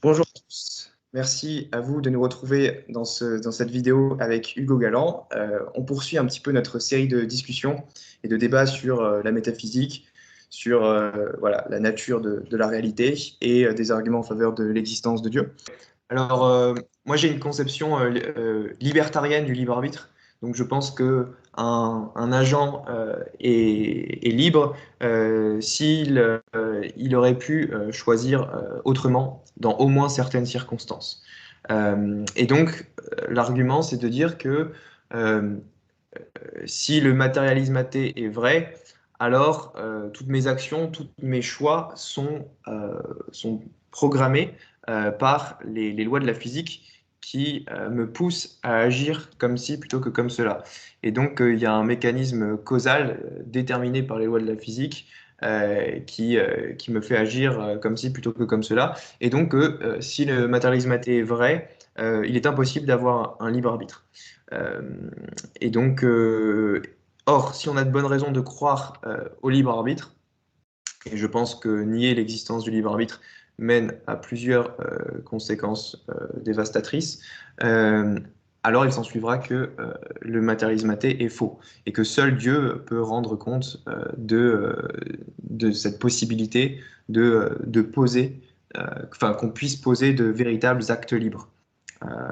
Bonjour à tous, merci à vous de nous retrouver dans cette vidéo avec Hugo Galland. On poursuit un petit peu notre série de discussions et de débats sur la métaphysique, sur voilà, la nature de la réalité et des arguments en faveur de l'existence de Dieu. Alors, moi j'ai une conception libertarienne du libre arbitre. Donc je pense que un agent est libre s'il il aurait pu choisir autrement dans au moins certaines circonstances. Et donc l'argument c'est de dire que euh, si le matérialisme athée est vrai, alors toutes mes actions, tous mes choix sont programmés par les lois de la physique qui me poussent à agir comme ci plutôt que comme cela. Et donc il y a un mécanisme causal déterminé par les lois de la physique qui me fait agir comme ci plutôt que comme cela. Et donc si le matérialisme athée est vrai, il est impossible d'avoir un libre arbitre. Euh, et donc, or, si on a de bonnes raisons de croire au libre arbitre, et je pense que nier l'existence du libre arbitre mène à plusieurs conséquences dévastatrices, alors il s'ensuivra que le matérialisme athée est faux et que seul Dieu peut rendre compte de cette possibilité de poser, enfin qu'on puisse poser de véritables actes libres.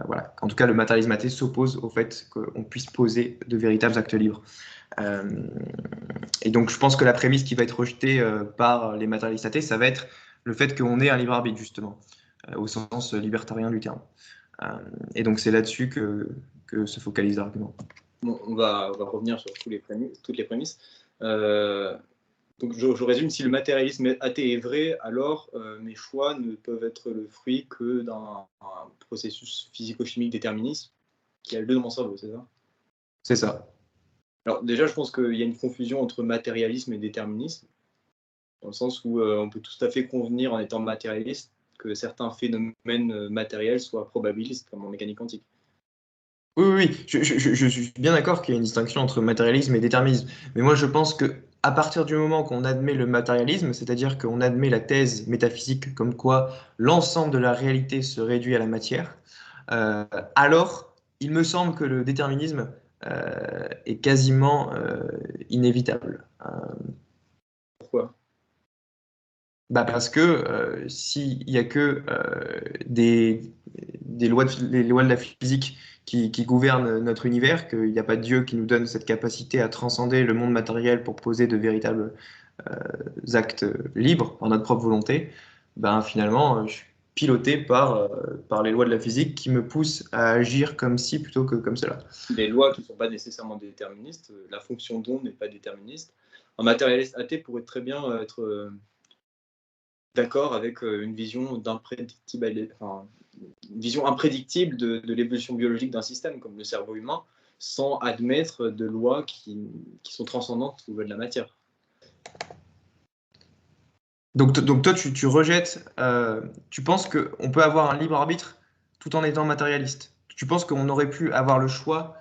Voilà. En tout cas, le matérialisme athée s'oppose au fait qu'on puisse poser de véritables actes libres. Euh, et donc, je pense que la prémisse qui va être rejetée par les matérialistes athées, ça va être le fait qu'on ait un libre arbitre, justement, au sens libertarien du terme. Euh, et donc, c'est là-dessus que se focalise l'argument. Bon, on va revenir sur toutes les prémices. Donc je résume, si le matérialisme athée est vrai, alors mes choix ne peuvent être le fruit que d'un processus physico-chimique déterministe qui a lieu dans mon cerveau, c'est ça? C'est ça. Alors déjà, je pense qu'il y a une confusion entre matérialisme et déterminisme, dans le sens où on peut tout à fait convenir en étant matérialiste que certains phénomènes matériels soient probabilistes, comme en mécanique quantique. Oui, oui, oui. Je suis bien d'accord qu'il y a une distinction entre matérialisme et déterminisme. Mais moi, je pense que à partir du moment qu'on admet le matérialisme, c'est-à-dire qu'on admet la thèse métaphysique comme quoi l'ensemble de la réalité se réduit à la matière, euh, alors il me semble que le déterminisme est quasiment inévitable. Pourquoi? Bah parce que s'il n'y a que les lois de la physique qui gouvernent notre univers, qu'il n'y a pas de Dieu qui nous donne cette capacité à transcender le monde matériel pour poser de véritables actes libres par notre propre volonté, ben finalement, je suis piloté par les lois de la physique qui me poussent à agir comme ci plutôt que comme cela. Des lois qui ne sont pas nécessairement déterministes, la fonction d'onde n'est pas déterministe. Un matérialiste athée pourrait très bien être d'accord avec une vision une vision imprédictible de l'évolution biologique d'un système, comme le cerveau humain, sans admettre de lois qui sont transcendantes aux lois de la matière. Donc toi, tu rejettes, tu penses qu'on peut avoir un libre arbitre tout en étant matérialiste. Tu penses qu'on aurait pu avoir le choix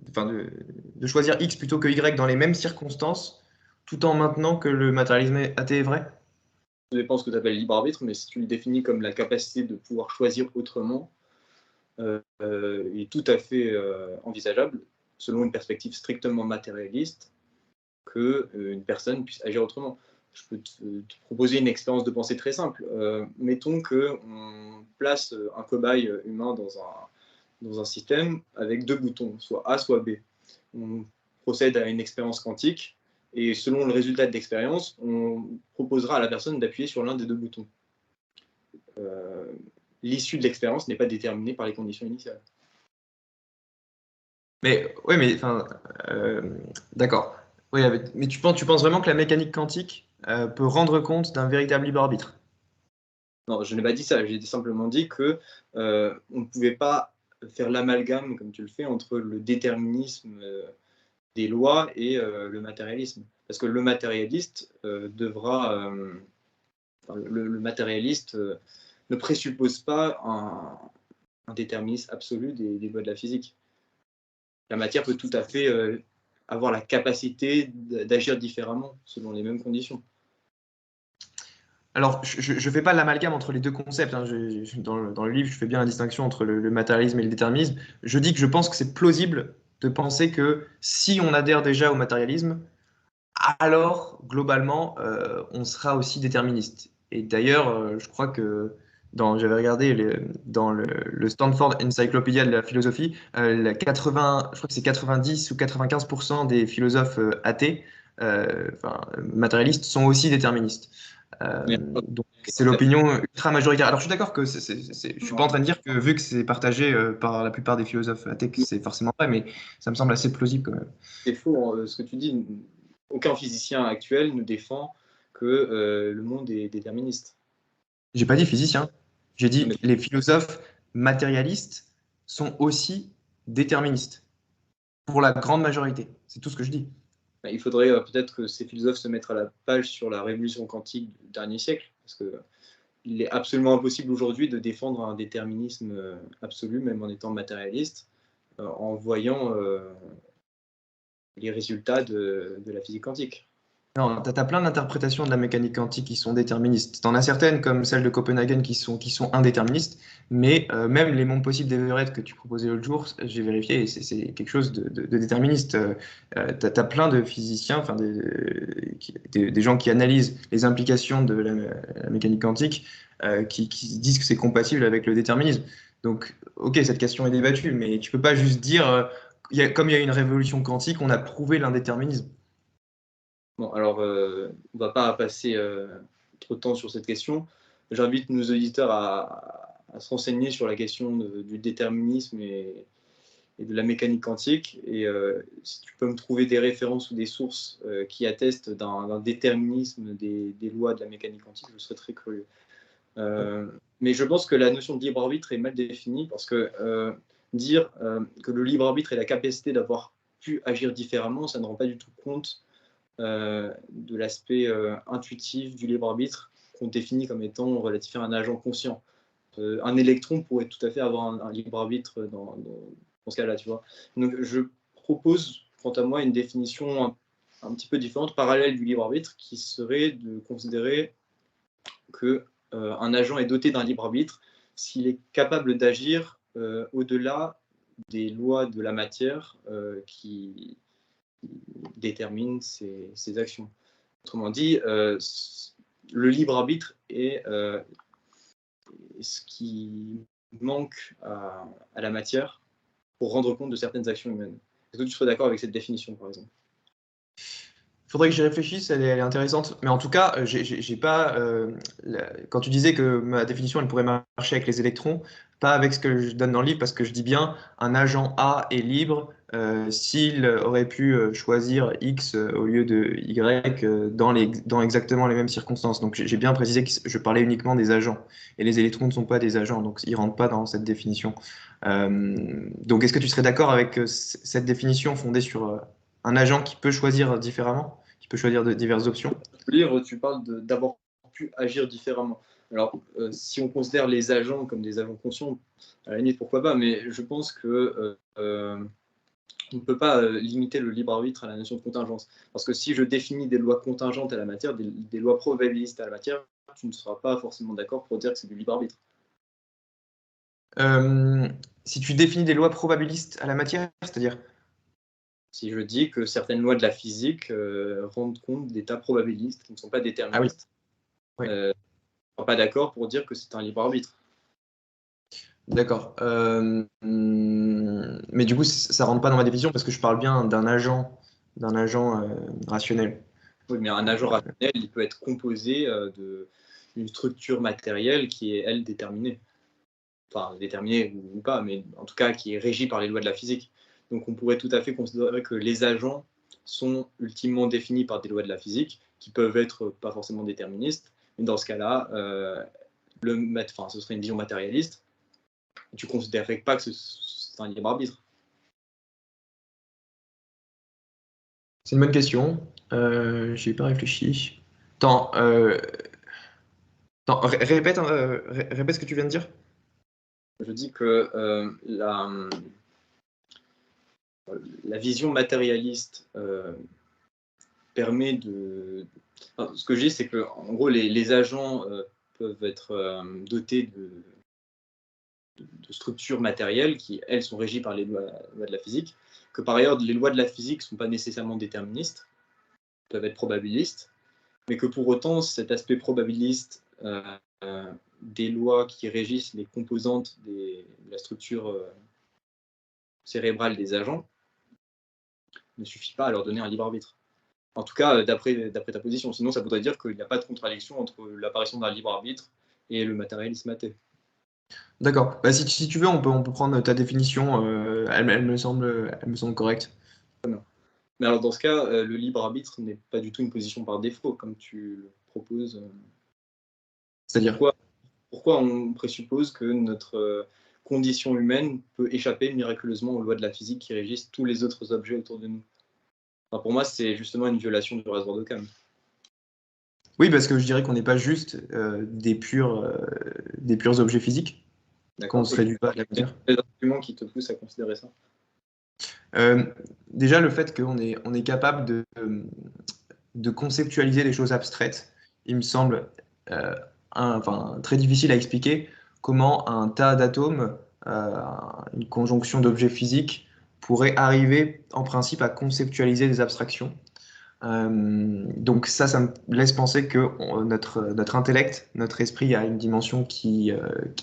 enfin de choisir X plutôt que Y dans les mêmes circonstances, tout en maintenant que le matérialisme athée est vrai? Ça dépend ce que tu appelles libre arbitre, mais si tu le définis comme la capacité de pouvoir choisir autrement, est tout à fait envisageable, selon une perspective strictement matérialiste, qu'une personne puisse agir autrement. Je peux te proposer une expérience de pensée très simple. Mettons qu'on place un cobaye humain dans un système avec deux boutons, soit A, soit B. On procède à une expérience quantique et selon le résultat de l'expérience, on proposera à la personne d'appuyer sur l'un des deux boutons. L'issue de l'expérience n'est pas déterminée par les conditions initiales. Mais oui, mais enfin, d'accord. Oui, mais tu penses vraiment que la mécanique quantique peut rendre compte d'un véritable libre arbitre? Non, je n'ai pas dit ça, j'ai simplement dit que on ne pouvait pas faire l'amalgame, comme tu le fais, entre le déterminisme des lois et le matérialisme. Parce que le matérialiste le matérialiste ne présuppose pas un déterminisme absolu des lois de la physique. La matière peut tout à fait avoir la capacité d'agir différemment selon les mêmes conditions. Alors, je ne fais pas l'amalgame entre les deux concepts, hein. Dans le livre, je fais bien la distinction entre le matérialisme et le déterminisme. Je dis que je pense que c'est plausible de penser que si on adhère déjà au matérialisme, alors globalement, on sera aussi déterministe. Et d'ailleurs, je crois que j'avais regardé dans le Stanford Encyclopedia de la philosophie, 80, je crois que c'est 90 ou 95% des philosophes athées, enfin, matérialistes, sont aussi déterministes. Mais, Donc c'est l'opinion ultra majoritaire. Alors je suis d'accord que je suis pas en train de dire que vu que c'est partagé par la plupart des philosophes athées, que c'est forcément vrai, mais ça me semble assez plausible quand même. c'est faux, hein, ce que tu dis. Aucun physicien actuel ne défend que le monde est déterministe. J'ai pas dit physicien, j'ai Non, dit mais, les philosophes matérialistes sont aussi déterministes pour la grande majorité. C'est tout ce que je dis. il faudrait peut-être que ces philosophes se mettent à la page sur la révolution quantique du dernier siècle, parce qu'il est absolument impossible aujourd'hui de défendre un déterminisme absolu, même en étant matérialiste, en voyant les résultats de la physique quantique. Non, tu as plein d'interprétations de la mécanique quantique qui sont déterministes. Tu en as certaines, comme celle de Copenhagen, qui sont indéterministes, mais même les mondes possibles d'Everett que tu proposais l'autre jour, j'ai vérifié, et c'est quelque chose de déterministe. Tu as plein de physiciens, enfin des gens qui analysent les implications de la mécanique quantique, qui disent que c'est compatible avec le déterminisme. Donc, ok, cette question est débattue, mais tu peux pas juste dire, comme il y a une révolution quantique, on a prouvé l'indéterminisme. Bon, alors, on ne va pas passer trop de temps sur cette question. J'invite nos auditeurs à se renseigner sur la question du déterminisme et de la mécanique quantique. Et si tu peux me trouver des références ou des sources qui attestent d'un déterminisme des lois de la mécanique quantique, je serais très curieux. Mais je pense que la notion de libre arbitre est mal définie parce que dire que le libre arbitre est la capacité d'avoir pu agir différemment, ça ne rend pas du tout compte de l'aspect intuitif du libre arbitre qu'on définit comme étant relatif à un agent conscient. Un électron pourrait tout à fait avoir un libre arbitre dans ce cas-là, tu vois. Donc je propose, quant à moi, une définition un petit peu différente, parallèle du libre arbitre, qui serait de considérer que un agent est doté d'un libre arbitre s'il est capable d'agir au-delà des lois de la matière qui déterminent ses actions. Autrement dit, le libre arbitre est ce qui manque à la matière pour rendre compte de certaines actions humaines. Est-ce que tu serais d'accord avec cette définition, par exemple? Faudrait que j'y réfléchisse, elle est intéressante. Mais en tout cas, j'ai pas. Quand tu disais que ma définition, elle pourrait marcher avec les électrons, pas avec ce que je donne dans le livre, parce que je dis bien un agent A est libre s'il aurait pu choisir X au lieu de Y dans exactement les mêmes circonstances. Donc j'ai bien précisé que je parlais uniquement des agents. Et les électrons ne sont pas des agents, donc ils rentrent pas dans cette définition. Donc est-ce que tu serais d'accord avec cette définition fondée sur un agent qui peut choisir différemment, qui peut choisir de diverses options? Lire, tu parles d'avoir pu agir différemment. Alors, si on considère les agents comme des agents conscients, à la limite, pourquoi pas, mais je pense que on ne peut pas limiter le libre arbitre à la notion de contingence. Parce que si je définis des lois contingentes à la matière, des lois probabilistes à la matière, tu ne seras pas forcément d'accord pour dire que c'est du libre arbitre. Euh, Si tu définis des lois probabilistes à la matière, c'est-à-dire? Si je dis que certaines lois de la physique rendent compte d'états probabilistes qui ne sont pas Ah oui, déterministes, oui, ne seras pas d'accord pour dire que c'est un libre arbitre. d'accord. Mais du coup, ça rentre pas dans ma définition parce que je parle bien d'un agent rationnel. Oui, mais un agent rationnel, il peut être composé d'une structure matérielle qui est, elle, déterminée. Enfin, déterminée ou pas, mais en tout cas qui est régie par les lois de la physique. Donc on pourrait tout à fait considérer que les agents sont ultimement définis par des lois de la physique, qui peuvent être pas forcément déterministes, mais dans ce cas-là, ce serait une vision matérialiste. Tu ne considérerais pas que c'est un libre arbitre. C'est une bonne question. J'y ai pas réfléchi. Attends, répète ce que tu viens de dire. Je dis que la vision matérialiste permet Enfin, ce que je dis, c'est que en gros, les agents peuvent être dotés de structures matérielles qui, elles, sont régies par les lois de la physique, que par ailleurs, les lois de la physique ne sont pas nécessairement déterministes, peuvent être probabilistes, mais que pour autant, cet aspect probabiliste des lois qui régissent les composantes de la structure cérébrale des agents ne suffit pas à leur donner un libre arbitre. En tout cas, d'après ta position. Sinon, ça voudrait dire qu'il n'y a pas de contradiction entre l'apparition d'un libre arbitre et le matérialisme athée. D'accord. Bah, si tu veux, on peut prendre ta définition. Elle me semble correcte. Mais alors, dans ce cas, le libre arbitre n'est pas du tout une position par défaut, comme tu le proposes. C'est-à-dire? Pourquoi on présuppose que notre condition humaine peut échapper miraculeusement aux lois de la physique qui régissent tous les autres objets autour de nous? Enfin, pour moi, c'est justement une violation du rasoir d'Occam. Oui, parce que je dirais qu'on n'est pas juste des purs objets physiques, qu'on ne se réduit pas à la matière. Quels arguments qui te poussent à considérer ça? Déjà, le fait qu'on est capable de conceptualiser des choses abstraites, il me semble très difficile à expliquer comment un tas d'atomes, une conjonction d'objets physiques, pourrait arriver en principe à conceptualiser des abstractions. Donc ça me laisse penser que notre intellect, notre esprit a une dimension qui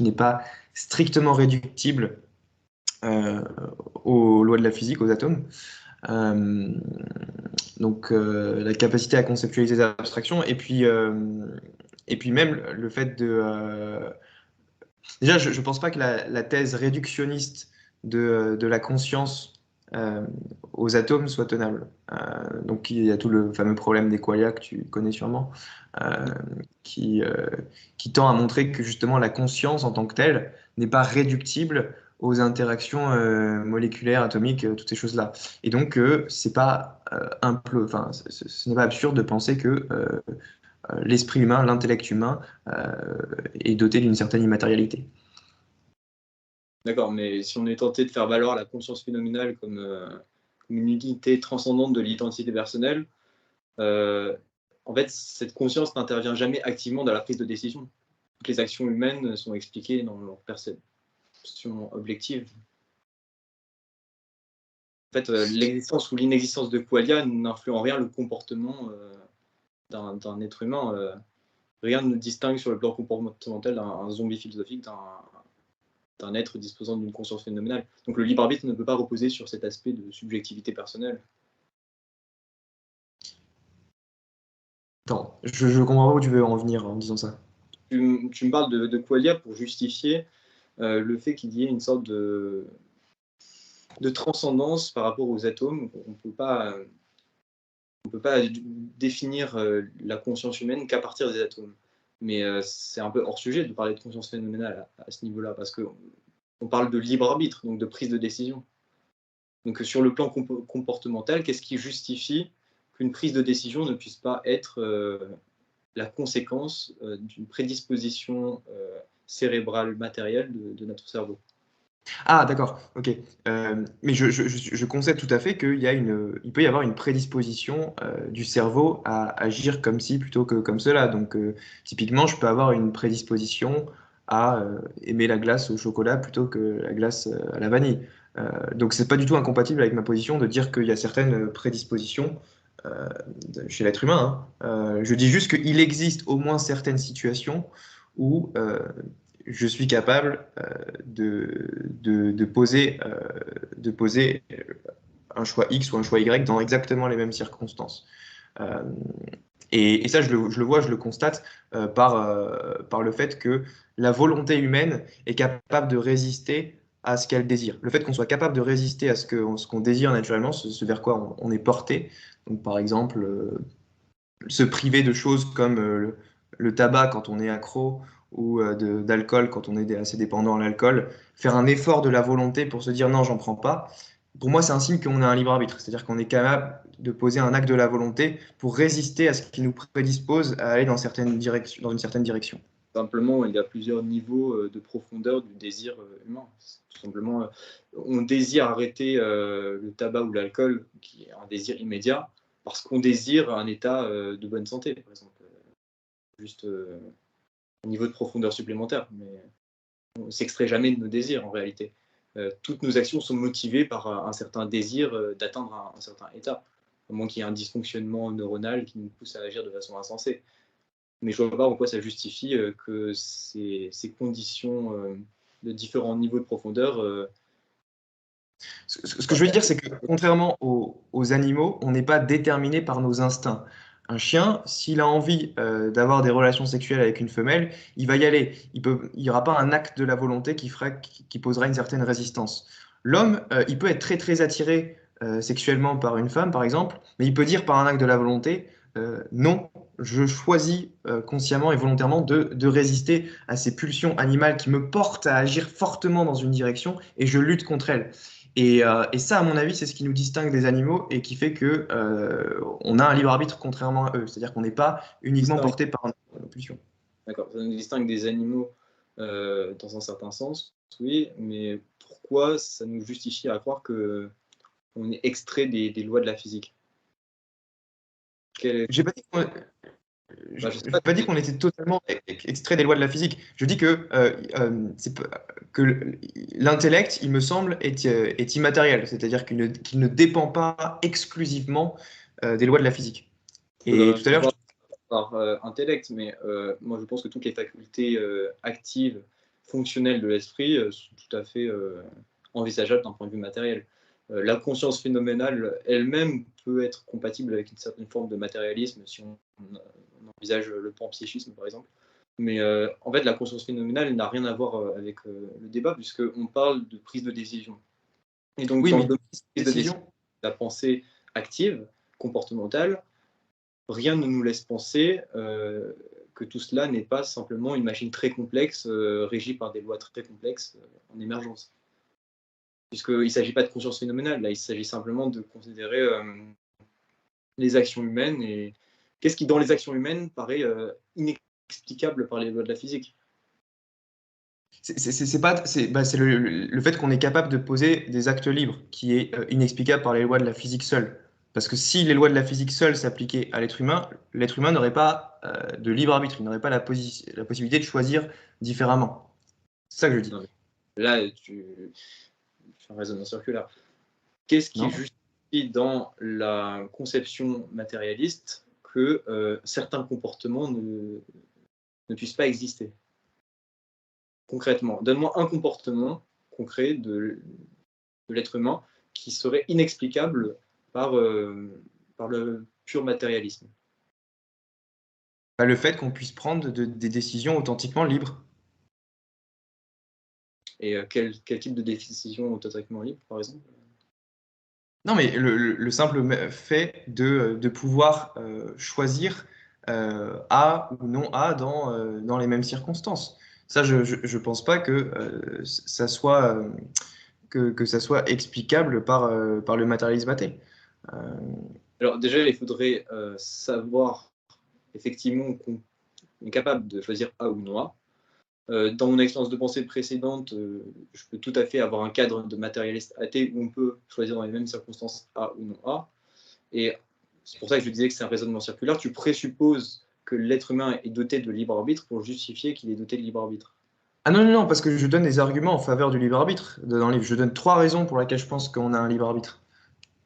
n'est pas strictement réductible aux lois de la physique, aux atomes. La capacité à conceptualiser des abstractions, et puis même le fait déjà, je ne pense pas que la thèse réductionniste de la conscience aux atomes soit tenable. Donc il y a tout le fameux problème des qualia que tu connais sûrement, euh, qui, euh, qui tend à montrer que justement la conscience en tant que telle n'est pas réductible aux interactions moléculaires, atomiques, toutes ces choses-là. Et donc c'est pas ce n'est pas absurde de penser que l'esprit humain, l'intellect humain est doté d'une certaine immatérialité. D'accord, mais si on est tenté de faire valoir la conscience phénoménale comme une unité transcendante de l'identité personnelle, en fait, cette conscience n'intervient jamais activement dans la prise de décision. Toutes les actions humaines sont expliquées dans leur perception objective. En fait, l'existence ou l'inexistence de qualia n'influe en rien le comportement d'un être humain. Rien ne distingue sur le plan comportemental d'un zombie philosophique d'un être disposant d'une conscience phénoménale. Donc le libre arbitre ne peut pas reposer sur cet aspect de subjectivité personnelle. Attends, je comprends pas où tu veux en venir en disant ça. Tu me parles de qualia pour justifier le fait qu'il y ait une sorte de transcendance par rapport aux atomes. On ne peut pas définir la conscience humaine qu'à partir des atomes. Mais c'est un peu hors sujet de parler de conscience phénoménale à ce niveau-là, parce qu'on parle de libre arbitre, donc de prise de décision. Donc sur le plan comportemental, qu'est-ce qui justifie qu'une prise de décision ne puisse pas être la conséquence d'une prédisposition cérébrale matérielle de notre cerveau? Ah, d'accord, ok. Mais je concède tout à fait il peut y avoir une prédisposition du cerveau à agir comme ci plutôt que comme cela. Donc, typiquement, je peux avoir une prédisposition à aimer la glace au chocolat plutôt que la glace à la vanille. Donc, c'est pas du tout incompatible avec ma position de dire qu'il y a certaines prédispositions chez l'être humain, hein. Je dis juste qu'il existe au moins certaines situations où je suis capable de poser un choix X ou un choix Y dans exactement les mêmes circonstances. Euh, et ça, je le vois, je le constate par le fait que la volonté humaine est capable de résister à ce qu'elle désire. Le fait qu'on soit capable de résister à ce qu'on désire naturellement, ce vers quoi on est porté. Donc, par exemple, se priver de choses comme le tabac quand on est accro ou d'alcool quand on est assez dépendant à l'alcool, faire un effort de la volonté pour se dire non, j'en prends pas, pour moi, c'est un signe qu'on a un libre arbitre. C'est-à-dire qu'on est capable de poser un acte de la volonté pour résister à ce qui nous prédispose à aller dans une certaine direction. Simplement, il y a plusieurs niveaux de profondeur du désir humain. Tout simplement, on désire arrêter le tabac ou l'alcool, qui est un désir immédiat, parce qu'on désire un état de bonne santé, par exemple. Juste un niveau de profondeur supplémentaire, mais on ne s'extrait jamais de nos désirs en réalité. Toutes nos actions sont motivées par un certain désir d'atteindre un certain état, à moins qu'il y ait un dysfonctionnement neuronal qui nous pousse à agir de façon insensée. Mais je ne vois pas en quoi ça justifie que ces conditions de différents niveaux de profondeur. Ce que je veux dire, c'est que contrairement aux animaux, on n'est pas déterminé par nos instincts. Un chien, s'il a envie d'avoir des relations sexuelles avec une femelle, il va y aller. Il n'y aura pas un acte de la volonté qui posera une certaine résistance. L'homme, il peut être très très attiré sexuellement par une femme, par exemple, mais il peut dire par un acte de la volonté, non, je choisis consciemment et volontairement de résister à ces pulsions animales qui me portent à agir fortement dans une direction et je lutte contre elles. Et ça, à mon avis, c'est ce qui nous distingue des animaux et qui fait que on a un libre arbitre contrairement à eux. C'est-à-dire qu'on n'est pas uniquement porté par nos pulsions. D'accord, ça nous distingue des animaux dans un certain sens, oui, mais pourquoi ça nous justifie à croire qu'on est extrait des lois de la physique? J'ai pas dit qu'on Bah, j'ai pas dit qu'on était totalement extrait des lois de la physique. Je dis que l'intellect, il me semble, est immatériel. C'est-à-dire qu'il ne dépend pas exclusivement des lois de la physique. Et faudrait tout à l'heure, voir par intellect, mais moi je pense que toutes les facultés actives, fonctionnelles de l'esprit sont tout à fait envisageables d'un point de vue matériel. La conscience phénoménale elle-même peut être compatible avec une certaine forme de matérialisme si on envisage le panpsychisme par exemple. Mais en fait, la conscience phénoménale n'a rien à voir avec le débat puisqu'on parle de prise de décision. Et donc, oui, dans mais le domaine de la décision, décision. la pensée active, comportementale, rien ne nous laisse penser que tout cela n'est pas simplement une machine très complexe, régie par des lois très complexes en émergence. Puisqu'il ne s'agit pas de conscience phénoménale, là, il s'agit simplement de considérer les actions humaines et qu'est-ce qui, dans les actions humaines, paraît inexplicable par les lois de la physique. C'est le fait qu'on est capable de poser des actes libres qui est inexplicable par les lois de la physique seule. Parce que si les lois de la physique seule s'appliquaient à l'être humain n'aurait pas de libre arbitre, il n'aurait pas la possibilité de choisir différemment. C'est ça que je dis. Non, là, tu fais un raisonnement circulaire. Qu'est-ce qui Non? justifie dans la conception matérialiste que certains comportements ne puissent pas exister? Concrètement, donne-moi un comportement concret de l'être humain qui serait inexplicable par le pur matérialisme. Bah, le fait qu'on puisse prendre des décisions authentiquement libres. Et quel type de décision authentiquement libre, par exemple? Non, mais le simple fait de pouvoir choisir A ou non A dans les mêmes circonstances. Ça, je ne pense pas que ça soit explicable par le matérialisme athée. Alors déjà, il faudrait savoir effectivement qu'on est capable de choisir A ou non A. Dans mon expérience de pensée précédente, je peux tout à fait avoir un cadre de matérialiste athée où on peut choisir dans les mêmes circonstances A ou non A. Et c'est pour ça que je disais que c'est un raisonnement circulaire. Tu présupposes que l'être humain est doté de libre arbitre pour justifier qu'il est doté de libre arbitre. Ah non, non, non, parce que je donne des arguments en faveur du libre arbitre dans le livre. Je donne 3 raisons pour lesquelles je pense qu'on a un libre arbitre.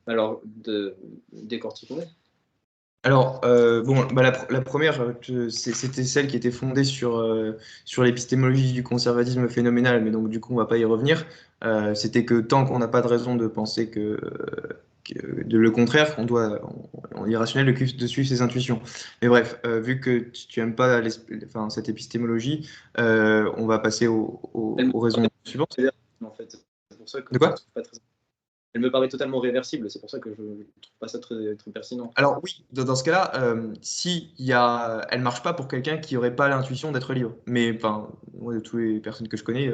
Alors, décortiquons. Alors, bon, bah, la première, c'était celle qui était fondée sur l'épistémologie du conservatisme phénoménal, mais donc du coup, on va pas y revenir. C'était que tant qu'on n'a pas de raison de penser de le contraire, on est irrationnel de suivre ses intuitions. Mais bref, vu que tu aimes pas enfin, cette épistémologie, on va passer aux raisons suivantes. En fait, c'est pour ça que De je ne quoi? trouve pas très. Elle me paraît totalement réversible, c'est pour ça que je ne trouve pas ça très, très pertinent. Alors oui, dans ce cas-là, elle marche pas pour quelqu'un qui aurait pas l'intuition d'être libre. Mais enfin, moi, de toutes les personnes que je connais,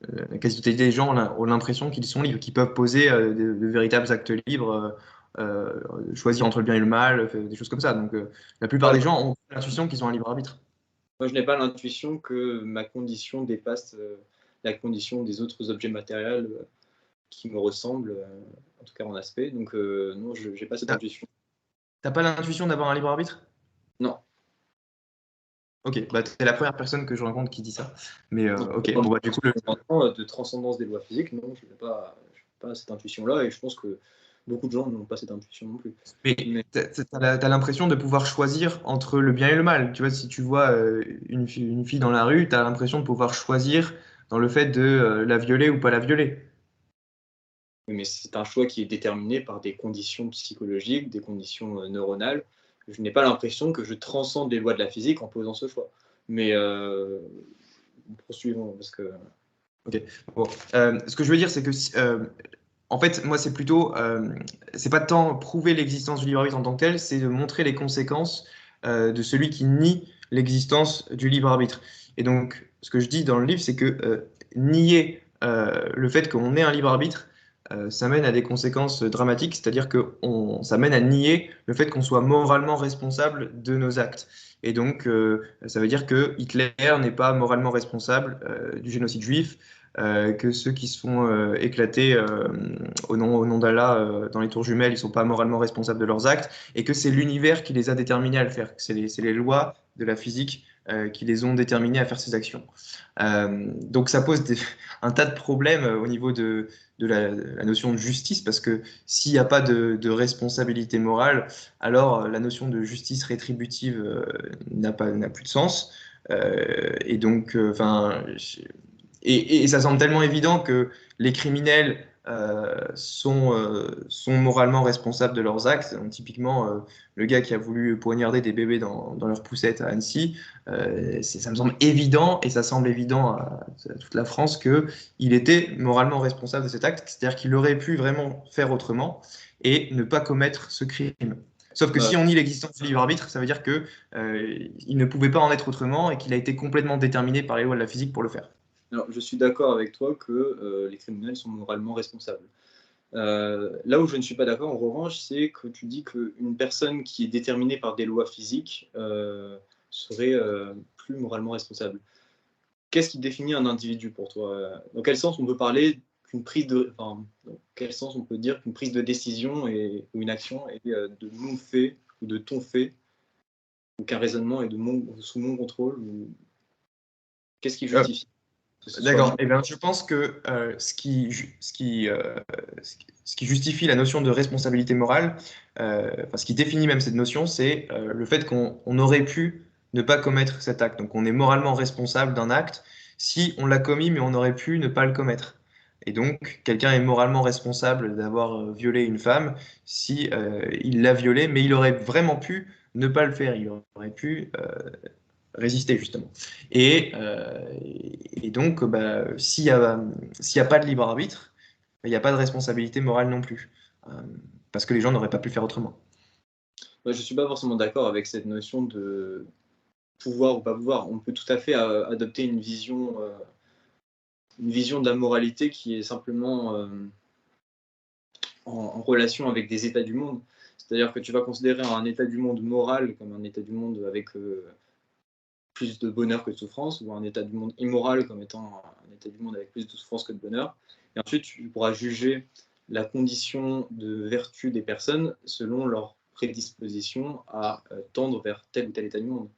la quasi-totalité des gens ont l'impression qu'ils sont libres, qu'ils peuvent poser de véritables actes libres, choisir entre le bien et le mal, des choses comme ça. Donc la plupart Voilà. des gens ont l'intuition qu'ils ont un libre arbitre. Moi, je n'ai pas l'intuition que ma condition dépasse la condition des autres objets matériels qui me ressemblent, en tout cas en aspect. Donc non, je n'ai pas cette intuition. T'as pas l'intuition d'avoir un libre arbitre? Non. Ok, bah t'es la première personne que je rencontre qui dit ça. Mais Non. ok, bon bah du coup, Maintenant, de transcendance des lois physiques, non, je n'ai pas cette intuition-là, et je pense que beaucoup de gens n'ont pas cette intuition non plus. mais Mais t'as l'impression de pouvoir choisir entre le bien et le mal. Tu vois, si tu vois une fille dans la rue, t'as l'impression de pouvoir choisir dans le fait de la violer ou pas la violer. mais c'est un choix qui est déterminé par des conditions psychologiques, des conditions neuronales. Je n'ai pas l'impression que je transcende les lois de la physique en posant ce choix. Mais poursuivons, parce que... Ok. Bon. Ce que je veux dire, c'est que en fait, moi, c'est plutôt, c'est pas tant prouver l'existence du libre arbitre en tant que tel, c'est de montrer les conséquences de celui qui nie l'existence du libre arbitre. Et donc, ce que je dis dans le livre, c'est que nier le fait qu'on ait un libre arbitre, ça mène à des conséquences dramatiques, c'est-à-dire que ça mène à nier le fait qu'on soit moralement responsable de nos actes. Et donc, ça veut dire que Hitler n'est pas moralement responsable du génocide juif, que ceux qui se font éclater au nom d'Allah dans les tours jumelles, ils ne sont pas moralement responsables de leurs actes, et que c'est l'univers qui les a déterminés à le faire, que c'est les lois de la physique qui les ont déterminés à faire ces actions. Donc ça pose un tas de problèmes au niveau de la notion de justice, parce que s'il n'y a pas de responsabilité morale, alors la notion de justice rétributive n'a plus de sens. Et donc, enfin, et ça semble tellement évident que les criminels sont moralement responsables de leurs actes. Donc, typiquement, le gars qui a voulu poignarder des bébés dans leur poussette à Annecy, ça me semble évident, et ça semble évident à toute la France, qu'il était moralement responsable de cet acte, c'est-à-dire qu'il aurait pu vraiment faire autrement et ne pas commettre ce crime. Sauf que Bah, si on nie l'existence du libre arbitre, ça veut dire que il ne pouvait pas en être autrement et qu'il a été complètement déterminé par les lois de la physique pour le faire. alors, je suis d'accord avec toi que les criminels sont moralement responsables. Là où je ne suis pas d'accord, en revanche, c'est que tu dis qu'une personne qui est déterminée par des lois physiques serait plus moralement responsable. Qu'est-ce qui définit un individu pour toi? Dans quel sens on peut parler qu'une prise de, enfin, dans quel sens on peut dire qu'une prise de décision ou une action est de mon fait ou de ton fait, ou qu'un raisonnement est sous mon contrôle, ou qu'est-ce qui Euh, justifie que ce soit D'accord. moi? Eh bien, je pense que ce qui justifie la notion de responsabilité morale, enfin, ce qui définit même cette notion, c'est le fait qu'on aurait pu ne pas commettre cet acte. Donc, on est moralement responsable d'un acte si on l'a commis, mais on aurait pu ne pas le commettre. Et donc, quelqu'un est moralement responsable d'avoir violé une femme si il l'a violée, mais il aurait vraiment pu ne pas le faire. Il aurait pu résister justement. Et donc, bah, s'il y a pas de libre arbitre, il n'y a pas de responsabilité morale non plus, Euh, parce que les gens n'auraient pas pu faire autrement. Moi, je ne suis pas forcément d'accord avec cette notion de pouvoir ou pas pouvoir. On peut tout à fait adopter une vision de la moralité qui est simplement en relation avec des états du monde. C'est-à-dire que tu vas considérer un état du monde moral comme un état du monde avec plus de bonheur que de souffrance, ou un état du monde immoral comme étant un état du monde avec plus de souffrance que de bonheur. Et ensuite, tu pourras juger la condition de vertu des personnes selon leur prédisposition à tendre vers tel ou tel état du monde.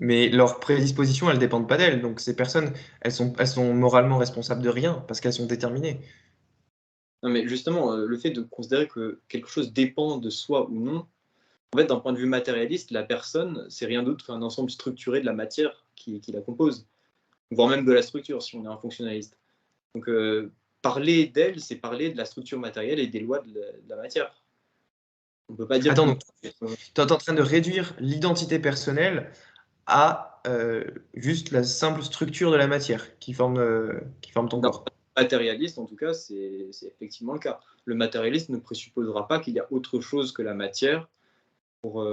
Mais leurs prédispositions, elles dépendent pas d'elles. Donc ces personnes, elles sont moralement responsables de rien, parce qu'elles sont déterminées. Non, mais justement, le fait de considérer que quelque chose dépend de soi ou non, en fait, d'un point de vue matérialiste, la personne, c'est rien d'autre qu'un ensemble structuré de la matière qui la compose, voire même de la structure, si on est un fonctionnaliste. Donc, parler d'elle, c'est parler de la structure matérielle et des lois de la matière. On ne peut pas dire Attends, qu'une... donc tu es en train de réduire l'identité personnelle à juste la simple structure de la matière qui forme ton D'un corps. matérialiste, en tout cas, c'est effectivement le cas. Le matérialiste ne présupposera pas qu'il y a autre chose que la matière pour,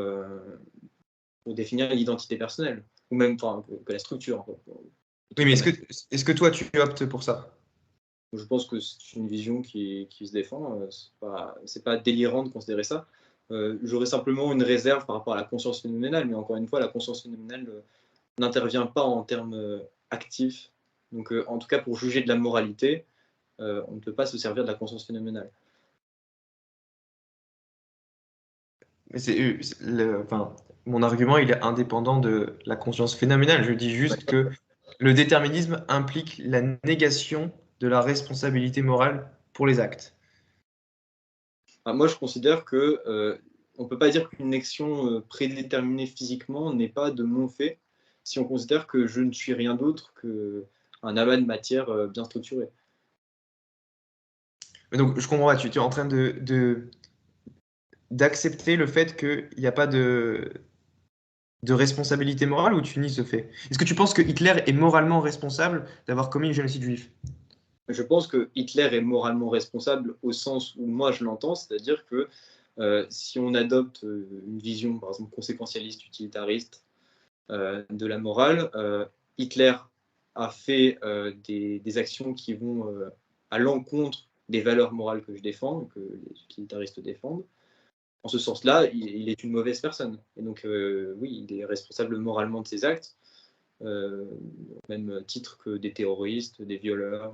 pour définir l'identité personnelle, ou même enfin, que la structure. Oui, mais est-ce que toi, tu optes pour ça? Je pense que c'est une vision qui se défend. C'est pas délirant de considérer ça. J'aurais simplement une réserve par rapport à la conscience phénoménale, mais encore une fois, la conscience phénoménale n'intervient pas en termes actifs. Donc, en tout cas, pour juger de la moralité, on ne peut pas se servir de la conscience phénoménale. Mais mon argument, il est indépendant de la conscience phénoménale. Je dis Ouais. juste que le déterminisme implique la négation de la responsabilité morale pour les actes. Moi, je considère que on peut pas dire qu'une action prédéterminée physiquement n'est pas de mon fait si on considère que je ne suis rien d'autre qu'un amas de matière bien structuré. Mais donc, je comprends pas, tu es en train d'accepter le fait qu'il n'y a pas de responsabilité morale ou tu nies ce fait? Est-ce que tu penses que Hitler est moralement responsable d'avoir commis le génocide juif? Je pense que Hitler est moralement responsable au sens où moi je l'entends, c'est-à-dire que si on adopte une vision, par exemple, conséquentialiste, utilitariste de la morale, Hitler a fait des actions qui vont à l'encontre des valeurs morales que je défends, que les utilitaristes défendent. En ce sens-là, il est une mauvaise personne. Et donc, oui, il est responsable moralement de ses actes, au même titre que des terroristes, des violeurs.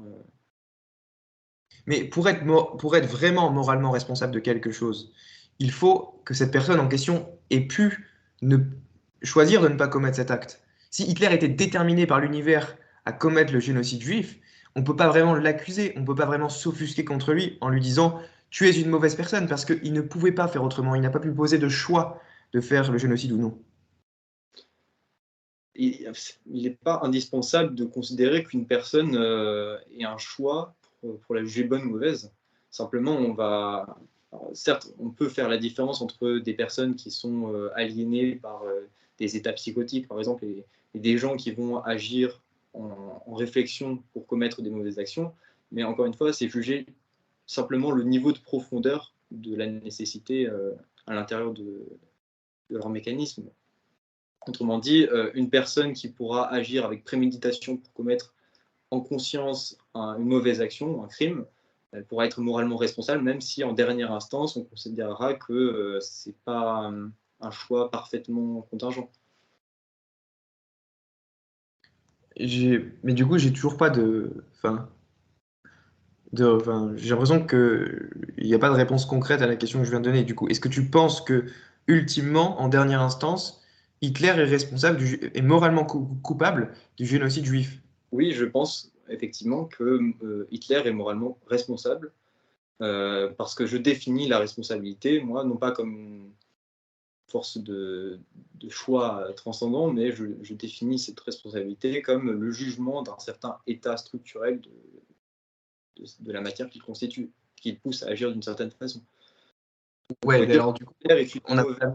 Mais pour être vraiment moralement responsable de quelque chose, il faut que cette personne en question ait pu ne, choisir de ne pas commettre cet acte. Si Hitler était déterminé par l'univers à commettre le génocide juif, on ne peut pas vraiment l'accuser, on ne peut pas vraiment s'offusquer contre lui en lui disant tu es une mauvaise personne parce qu'il ne pouvait pas faire autrement, il n'a pas pu poser de choix de faire le génocide ou non. Il n'est pas indispensable de considérer qu'une personne ait un choix pour la juger bonne ou mauvaise. Simplement, alors, certes, on peut faire la différence entre des personnes qui sont aliénées par des états psychotiques, par exemple, et des gens qui vont agir en réflexion pour commettre des mauvaises actions. Mais encore une fois, c'est juger simplement le niveau de profondeur de la nécessité à l'intérieur de leur mécanisme. Autrement dit, une personne qui pourra agir avec préméditation pour commettre en conscience une mauvaise action, un crime, elle pourra être moralement responsable, même si en dernière instance, on considérera que ce n'est pas un choix parfaitement contingent. Mais du coup, j'ai toujours pas j'ai l'impression qu'il n'y a pas de réponse concrète à la question que je viens de donner. Du coup, est-ce que tu penses que, ultimement, en dernière instance, Hitler est responsable est moralement coupable du génocide juif? Oui, je pense effectivement que Hitler est moralement responsable, parce que je définis la responsabilité, moi, non pas comme une force de choix transcendant, mais je définis cette responsabilité comme le jugement d'un certain état structurel de la matière qu'il constitue, qui le pousse à agir d'une certaine façon. Donc, Ouais, mais dire alors du coup, que Hitler est une on n'a mauvaise pas,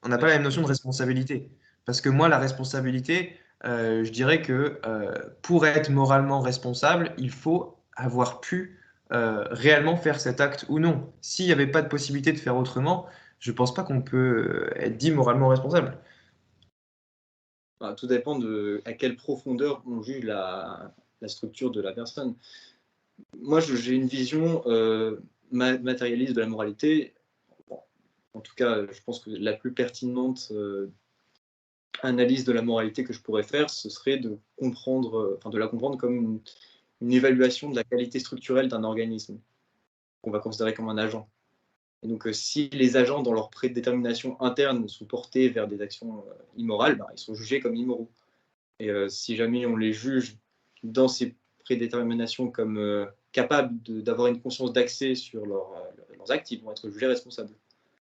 on n'a pas la même notion de responsabilité. Parce que moi, la responsabilité, je dirais que pour être moralement responsable, il faut avoir pu réellement faire cet acte ou non. S'il n'y avait pas de possibilité de faire autrement, je pense pas qu'on peut être dit moralement responsable. enfin, tout dépend de à quelle profondeur on juge la structure de la personne. Moi, j'ai une vision matérialiste de la moralité. Bon, en tout cas, je pense que la plus pertinente analyse de la moralité que je pourrais faire, ce serait de comprendre, de la comprendre comme une évaluation de la qualité structurelle d'un organisme qu'on va considérer comme un agent. Et donc, si les agents, dans leur prédétermination interne, sont portés vers des actions immorales, bah, ils sont jugés comme immoraux. Et si jamais on les juge dans ces prédéterminations comme capables d'avoir une conscience d'accès sur leurs actes, ils vont être jugés responsables.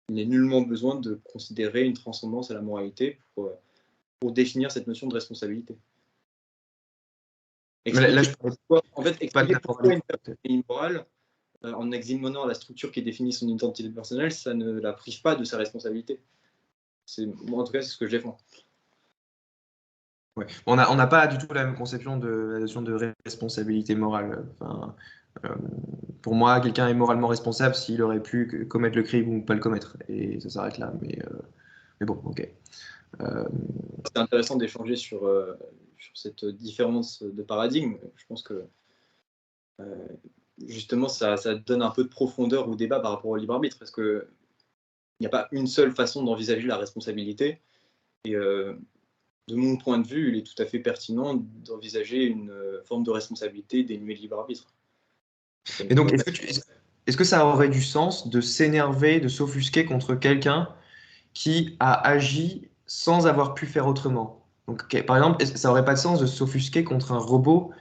Il n'est nullement besoin de considérer une transcendance à la moralité pour définir cette notion de responsabilité. Mais là, Expliquer je parle pourquoi, en fait, pas de expliquer la pourquoi une moralité. personne est immorale en examinant la structure qui définit son identité personnelle, ça ne la prive pas de sa responsabilité. Moi, en tout cas, c'est ce que je défends. Ouais. On n'a pas du tout la même conception de la notion de responsabilité morale. Enfin, euh, pour moi, quelqu'un est moralement responsable s'il aurait pu commettre le crime ou pas le commettre. Et ça s'arrête là. Mais bon, ok. Euh, C'est intéressant d'échanger sur cette différence de paradigme. Je pense que justement, ça donne un peu de profondeur au débat par rapport au libre arbitre, parce qu'il n'y a pas une seule façon d'envisager la responsabilité. Et de mon point de vue, il est tout à fait pertinent d'envisager une forme de responsabilité dénuée de libre arbitre. Et donc, est-ce que ça aurait du sens de s'énerver, de s'offusquer contre quelqu'un qui a agi sans avoir pu faire autrement. Donc, par exemple, ça n'aurait pas de sens de s'offusquer contre un robot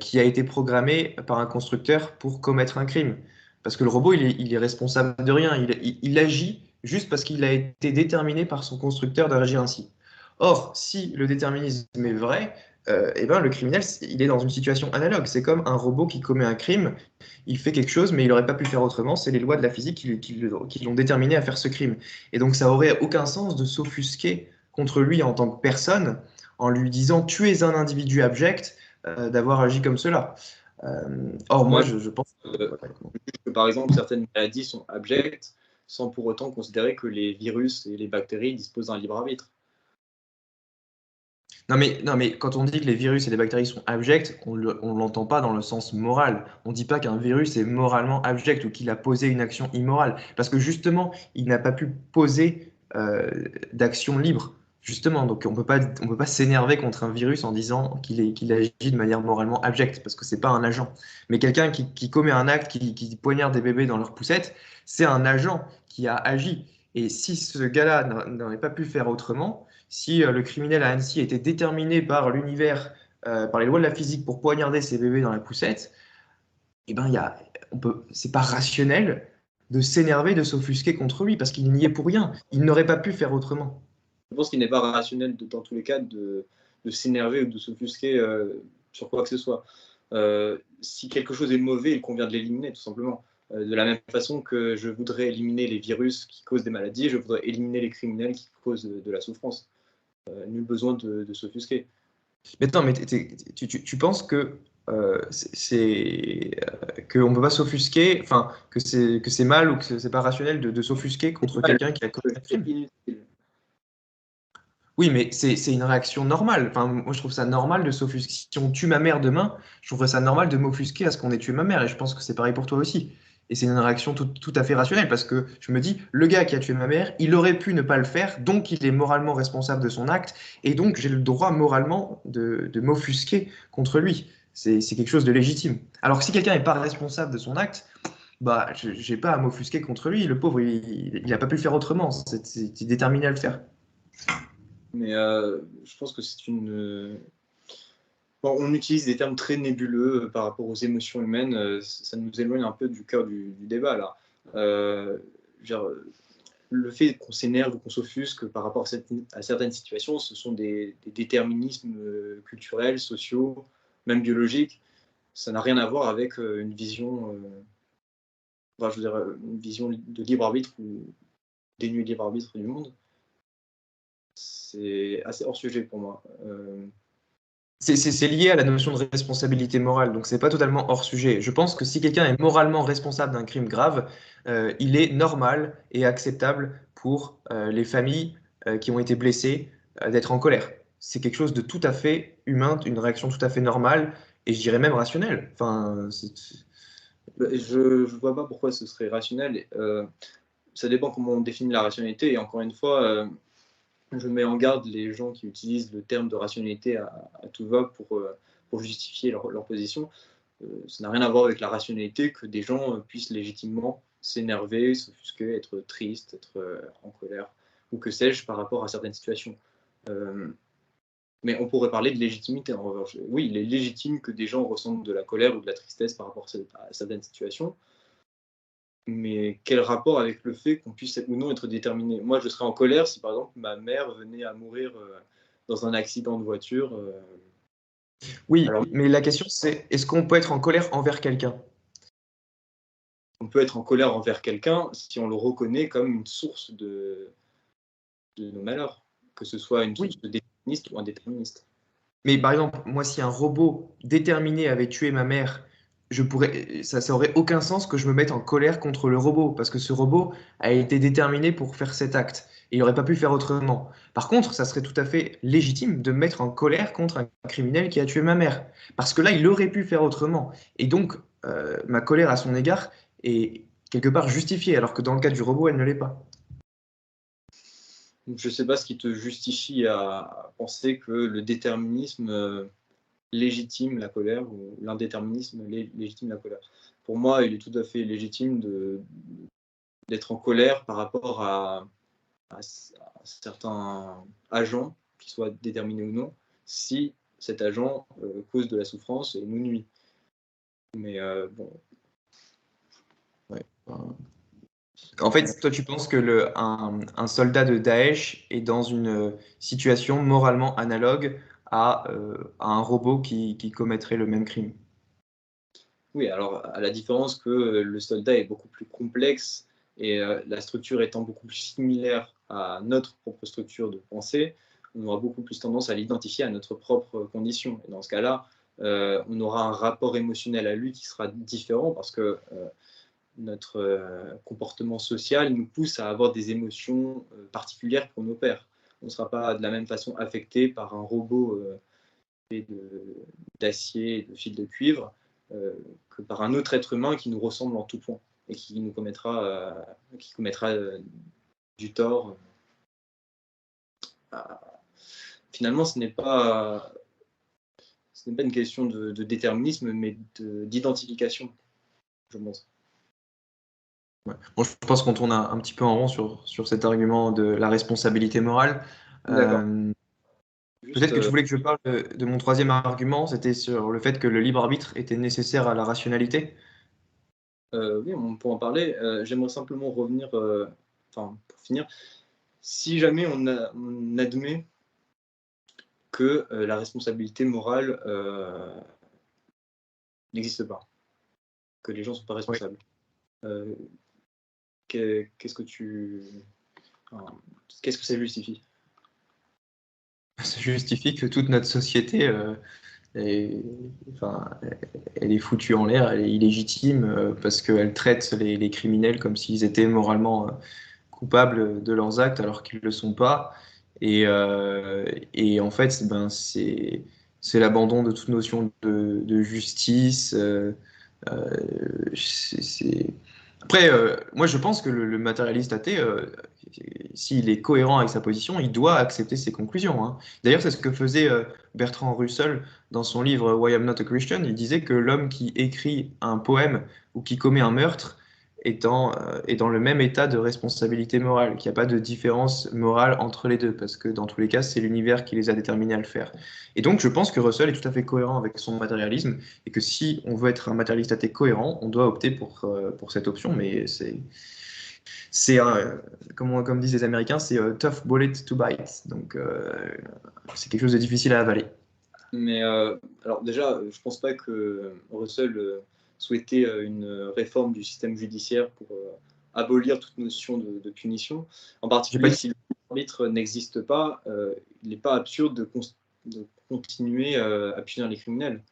qui a été programmé par un constructeur pour commettre un crime. Parce que le robot, il est responsable de rien. Il agit juste parce qu'il a été déterminé par son constructeur d'agir ainsi. Or, si le déterminisme est vrai, eh ben, le criminel, il est dans une situation analogue. C'est comme un robot qui commet un crime, il fait quelque chose, mais il n'aurait pas pu faire autrement. C'est les lois de la physique qui l'ont déterminé à faire ce crime. Et donc, ça aurait aucun sens de s'offusquer contre lui en tant que personne en lui disant tu es un individu abject d'avoir agi comme cela. Or, moi, Moi, je pense. que par exemple, certaines maladies sont abjectes sans pour autant considérer que les virus et les bactéries disposent d'un libre arbitre. Non, mais quand on dit que les virus et les bactéries sont abjects, on ne l'entend pas dans le sens moral. On ne dit pas qu'un virus est moralement abject ou qu'il a posé une action immorale. Parce que justement, il n'a pas pu poser d'action libre. Justement, donc on peut pas s'énerver contre un virus en disant qu'il agit de manière moralement abjecte, parce que c'est pas un agent. Mais quelqu'un qui commet un acte, qui poignarde des bébés dans leur poussette, c'est un agent qui a agi. Et si ce gars-là n'aurait pas pu faire autrement, si le criminel à Annecy était déterminé par l'univers, par les lois de la physique pour poignarder ses bébés dans la poussette, eh ben, c'est pas rationnel de s'énerver, de s'offusquer contre lui, parce qu'il n'y est pour rien. Il n'aurait pas pu faire autrement. Je pense qu'il n'est pas rationnel dans tous les cas de s'énerver ou de s'offusquer sur quoi que ce soit. Si quelque chose est mauvais, il convient de l'éliminer, tout simplement. De la même façon que je voudrais éliminer les virus qui causent des maladies, je voudrais éliminer les criminels qui causent de la souffrance. Nul besoin de s'offusquer. Mais attends, mais tu penses que qu'on ne peut pas s'offusquer, enfin que c'est mal ou que c'est pas rationnel de s'offusquer contre quelqu'un qui a commis un C'est crime? inutile. Oui, mais c'est une réaction normale. Enfin, moi, je trouve ça normal de s'offusquer. Si on tue ma mère demain, je trouverais ça normal de m'offusquer à ce qu'on ait tué ma mère. Et je pense que c'est pareil pour toi aussi. Et c'est une réaction tout à fait rationnelle parce que je me dis, le gars qui a tué ma mère, il aurait pu ne pas le faire, donc il est moralement responsable de son acte. Et donc, j'ai le droit moralement de m'offusquer contre lui. C'est quelque chose de légitime. Alors que si quelqu'un n'est pas responsable de son acte, bah, je n'ai pas à m'offusquer contre lui. Le pauvre, il n'a pas pu le faire autrement. C'est déterminé à le faire. Mais je pense que c'est une. Bon, on utilise des termes très nébuleux par rapport aux émotions humaines. Ça nous éloigne un peu du cœur du débat là. Genre, le fait qu'on s'énerve ou qu'on s'offusque par rapport à certaines situations, ce sont des déterminismes culturels, sociaux, même biologiques. Ça n'a rien à voir avec une vision, enfin, je veux dire, une vision de libre arbitre ou dénuée de libre arbitre du monde. C'est assez hors sujet pour moi. C'est lié à la notion de responsabilité morale, donc c'est pas totalement hors sujet. Je pense que si quelqu'un est moralement responsable d'un crime grave, il est normal et acceptable pour les familles qui ont été blessées d'être en colère. C'est quelque chose de tout à fait humain, une réaction tout à fait normale et je dirais même rationnelle. Enfin, Je ne vois pas pourquoi ce serait rationnel. Ça dépend comment on définit la rationalité. Et encore une fois, je mets en garde les gens qui utilisent le terme de rationalité à tout va pour justifier leur position. Ça n'a rien à voir avec la rationalité que des gens puissent légitimement s'énerver, s'offusquer, être triste, être en colère, ou que sais-je, par rapport à certaines situations. Mais on pourrait parler de légitimité en revanche. Oui, il est légitime que des gens ressentent de la colère ou de la tristesse par rapport à certaines situations, mais quel rapport avec le fait qu'on puisse ou non être déterminé? Moi, je serais en colère si, par exemple, ma mère venait à mourir dans un accident de voiture. oui, Alors, mais la question c'est est-ce qu'on peut être en colère envers quelqu'un? on peut être en colère envers quelqu'un si on le reconnaît comme une source de nos malheurs, que ce soit une Oui, source de déterministe ou indéterministe. mais par exemple, moi, si un robot déterminé avait tué ma mère, ça aurait aucun sens que je me mette en colère contre le robot, parce que ce robot a été déterminé pour faire cet acte, et il n'aurait pas pu faire autrement. Par contre, ça serait tout à fait légitime de me mettre en colère contre un criminel qui a tué ma mère, parce que là, il aurait pu faire autrement. Et donc, ma colère à son égard est quelque part justifiée, alors que dans le cas du robot, elle ne l'est pas. Je ne sais pas ce qui te justifie à penser que le déterminisme légitime la colère ou l'indéterminisme légitime la colère. Pour moi, il est tout à fait légitime d'être en colère par rapport à certains agents, qu'ils soient déterminés ou non, si cet agent cause de la souffrance et nous nuit. Mais bon. Ouais. En fait, toi, tu penses que un soldat de Daesh est dans une situation moralement analogue à un robot qui commettrait le même crime? Oui, alors à la différence que le soldat est beaucoup plus complexe et la structure étant beaucoup plus similaire à notre propre structure de pensée, on aura beaucoup plus tendance à l'identifier à notre propre condition. Et dans ce cas-là, on aura un rapport émotionnel à lui qui sera différent parce que notre comportement social nous pousse à avoir des émotions particulières pour nos pairs. On ne sera pas de la même façon affecté par un robot fait d'acier et de fil de cuivre que par un autre être humain qui nous ressemble en tout point et qui nous commettra du tort. Finalement, ce n'est pas une question de déterminisme, mais d'identification, je pense. Ouais. Bon, je pense qu'on tourne un petit peu en rond sur cet argument de la responsabilité morale. D'accord. Euh, Juste, Peut-être que tu voulais que je parle de mon troisième argument, c'était sur le fait que le libre arbitre était nécessaire à la rationalité. oui, on peut en parler. J'aimerais simplement revenir, enfin, pour finir, si jamais on admet que la responsabilité morale n'existe pas, que les gens ne sont pas Oui. responsables. Euh, qu'est-ce que tu, enfin, qu'est-ce que ça justifie? Ça justifie que toute notre société est, enfin, elle est foutue en l'air, elle est illégitime parce qu'elle traite les criminels comme s'ils étaient moralement coupables de leurs actes alors qu'ils ne le sont pas. Et en fait, ben, c'est l'abandon de toute notion de justice. Euh, c'est... Après, moi je pense que le matérialiste athée, s'il est cohérent avec sa position, il doit accepter ses conclusions, hein. D'ailleurs, c'est ce que faisait Bertrand Russell dans son livre Why I'm Not a Christian. Il disait que l'homme qui écrit un poème ou qui commet un meurtre est dans le même état de responsabilité morale, qu'il n'y a pas de différence morale entre les deux, parce que dans tous les cas, c'est l'univers qui les a déterminés à le faire. Et donc, je pense que Russell est tout à fait cohérent avec son matérialisme, et que si on veut être un matérialiste athée cohérent, on doit opter pour cette option, mais comme disent les Américains, c'est tough bullet to bite, donc c'est quelque chose de difficile à avaler. Mais alors déjà, je pense pas que Russell souhaitait une réforme du système judiciaire pour abolir toute notion de punition. En J'ai pas particulier, dit. si l'arbitre n'existe pas, il n'est pas absurde de continuer à punir les criminels.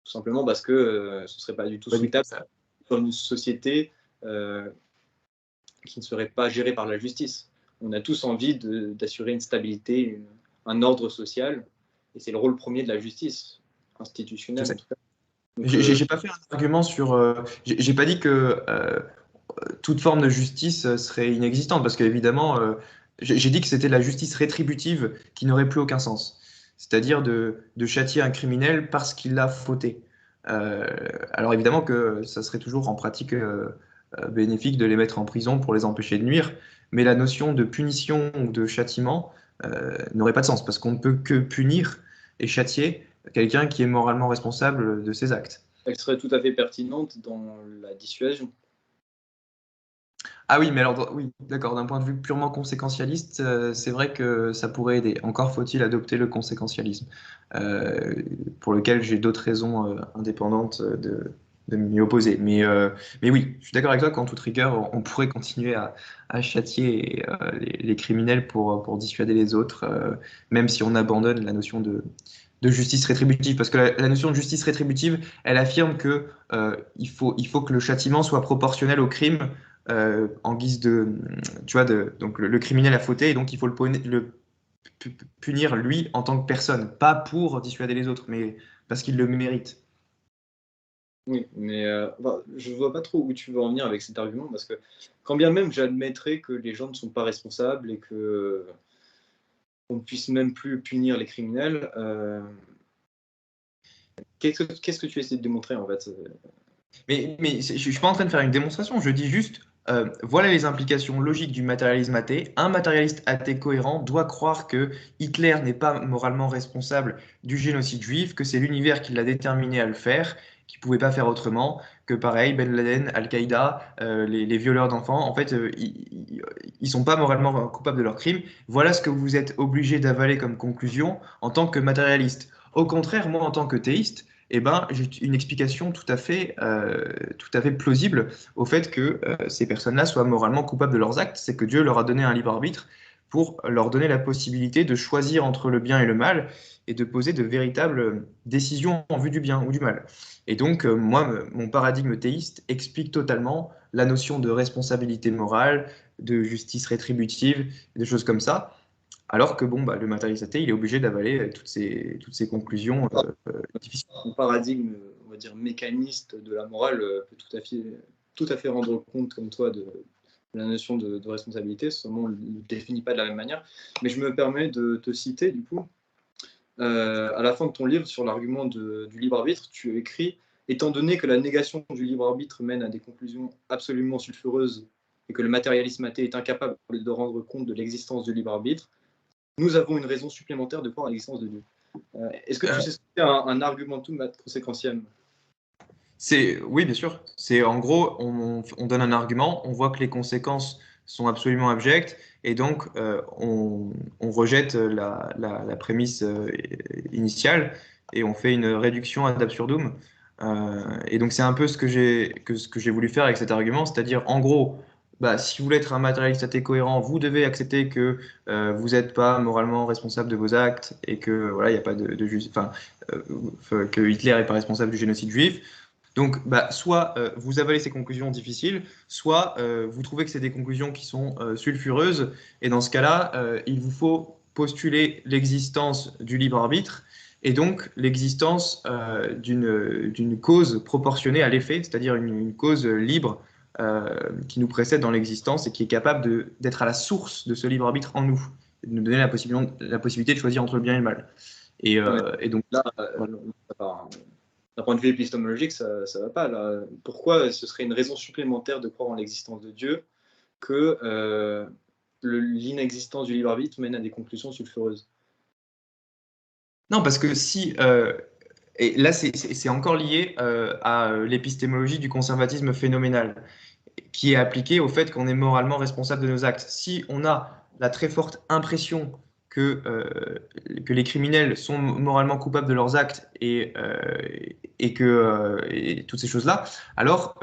Tout simplement parce que ce serait pas du tout Pas dit comme souhaitable ça. dans une société qui ne serait pas gérée par la justice. On a tous envie d'assurer une stabilité, un ordre social, et c'est le rôle premier de la justice, Je institutionnelle en sais. tout cas. Donc, J'ai pas fait un argument sur. J'ai pas dit que toute forme de justice serait inexistante, parce qu'évidemment, j'ai dit que c'était la justice rétributive qui n'aurait plus aucun sens. C'est-à-dire de châtier un criminel parce qu'il a fauté. Euh, alors évidemment que ça serait toujours en pratique bénéfique de les mettre en prison pour les empêcher de nuire, mais la notion de punition ou de châtiment n'aurait pas de sens, parce qu'on ne peut que punir et châtier quelqu'un qui est moralement responsable de ses actes. elle serait tout à fait pertinente dans la dissuasion. Ah oui, mais alors, oui, d'accord, d'un point de vue purement conséquentialiste, c'est vrai que ça pourrait aider. Encore faut-il adopter le conséquentialisme, euh, pour lequel j'ai d'autres raisons indépendantes de m'y opposer. Mais oui, je suis d'accord avec toi qu'en toute rigueur, on pourrait continuer à châtier les criminels pour dissuader les autres, même si on abandonne la notion de justice rétributive. Parce que la notion de justice rétributive, elle affirme que il faut que le châtiment soit proportionnel au crime en guise de, tu vois, donc le criminel a fauté et donc il faut punir lui en tant que personne, pas pour dissuader les autres, mais parce qu'il le mérite. Oui, mais enfin, je ne vois pas trop où tu veux en venir avec cet argument, parce que quand bien même j'admettrais que les gens ne sont pas responsables et que on ne puisse même plus punir les criminels, qu'est-ce que tu essaies de démontrer en fait? Mais je suis pas en train de faire une démonstration, je dis juste, voilà les implications logiques du matérialisme athée. Un matérialiste athée cohérent doit croire que Hitler n'est pas moralement responsable du génocide juif, que c'est l'univers qui l'a déterminé à le faire, qu'il ne pouvait pas faire autrement, que pareil, Ben Laden, Al-Qaïda, les violeurs d'enfants, en fait, ils ne sont pas moralement coupables de leurs crimes. Voilà ce que vous êtes obligé d'avaler comme conclusion en tant que matérialiste. Au contraire, moi, en tant que théiste, eh ben, j'ai une explication tout à fait plausible au fait que ces personnes-là soient moralement coupables de leurs actes. C'est que Dieu leur a donné un libre arbitre pour leur donner la possibilité de choisir entre le bien et le mal et de poser de véritables décisions en vue du bien ou du mal. Et donc, moi, mon paradigme théiste explique totalement la notion de responsabilité morale, de justice rétributive, des choses comme ça. Alors que bon, bah, le matérialiste athée, il est obligé d'avaler toutes ces conclusions difficiles. Un paradigme, on va dire, mécaniste de la morale peut tout à fait rendre compte, comme toi, de la notion de responsabilité, seulement on ne le définit pas de la même manière. Mais je me permets de te citer, du coup, à la fin de ton livre sur l'argument du libre arbitre, tu écris: étant donné que la négation du libre arbitre mène à des conclusions absolument sulfureuses et que le matérialisme athée est incapable de rendre compte de l'existence du libre arbitre, nous avons une raison supplémentaire de croire à l'existence de Dieu. Est-ce que tu sais ce qu'est un argumentum ad consequentiam? Oui, bien sûr. C'est en gros, on donne un argument, on voit que les conséquences sont absolument abjectes, et donc on rejette la prémisse initiale et on fait une réduction ad absurdum. Et donc c'est un peu ce que j'ai voulu faire avec cet argument, c'est-à-dire en gros, bah, si vous voulez être un matérialiste athée cohérent, vous devez accepter que vous n'êtes pas moralement responsable de vos actes et que voilà, il n'y a pas que Hitler n'est pas responsable du génocide juif. Donc, bah, soit vous avalez ces conclusions difficiles, soit vous trouvez que c'est des conclusions qui sont sulfureuses, et dans ce cas-là, il vous faut postuler l'existence du libre arbitre, et donc l'existence d'une cause proportionnée à l'effet, c'est-à-dire une cause libre qui nous précède dans l'existence et qui est capable d'être à la source de ce libre arbitre en nous, et de nous donner la possibilité de choisir entre le bien et le mal. Ouais. Et donc, Là, voilà. d'un point de vue épistémologique, ça ne va pas. Là. Pourquoi ce serait une raison supplémentaire de croire en l'existence de Dieu que l'inexistence du libre arbitre mène à des conclusions sulfureuses? Non, parce que si, et là c'est encore lié à l'épistémologie du conservatisme phénoménal, qui est appliquée au fait qu'on est moralement responsable de nos actes. Si on a la très forte impression que les criminels sont moralement coupables de leurs actes et toutes ces choses-là, alors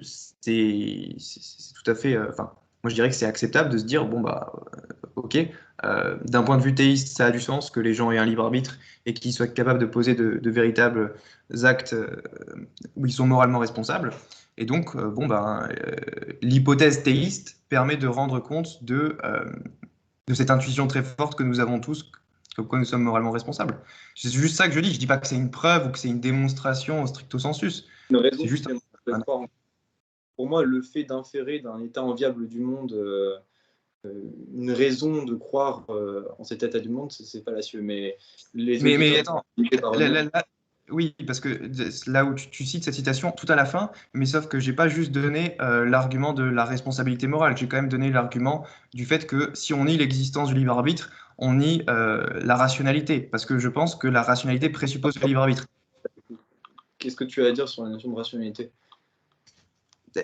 c'est tout à fait, enfin, moi je dirais que c'est acceptable de se dire, bon bah, ok, d'un point de vue théiste, ça a du sens que les gens aient un libre arbitre et qu'ils soient capables de poser de véritables actes où ils sont moralement responsables. Et donc, bon, ben, l'hypothèse théiste permet de rendre compte de cette intuition très forte que nous avons tous, comme quoi nous sommes moralement responsables. C'est juste ça que je dis. Je dis pas que c'est une preuve ou que c'est une démonstration au stricto sensus. Une raison C'est juste supplémentaire de croire. Pour moi, le fait d'inférer d'un état enviable du monde une raison de croire en cet état du monde, c'est fallacieux. Mais les Mais auditeurs attends, par là, eux-mêmes. là, là, oui, parce que là où tu cites cette citation tout à la fin, mais sauf que j'ai pas juste donné l'argument de la responsabilité morale, j'ai quand même donné l'argument du fait que si on nie l'existence du libre arbitre, on nie la rationalité, parce que je pense que la rationalité présuppose le libre arbitre. Qu'est-ce que tu as à dire sur la notion de rationalité?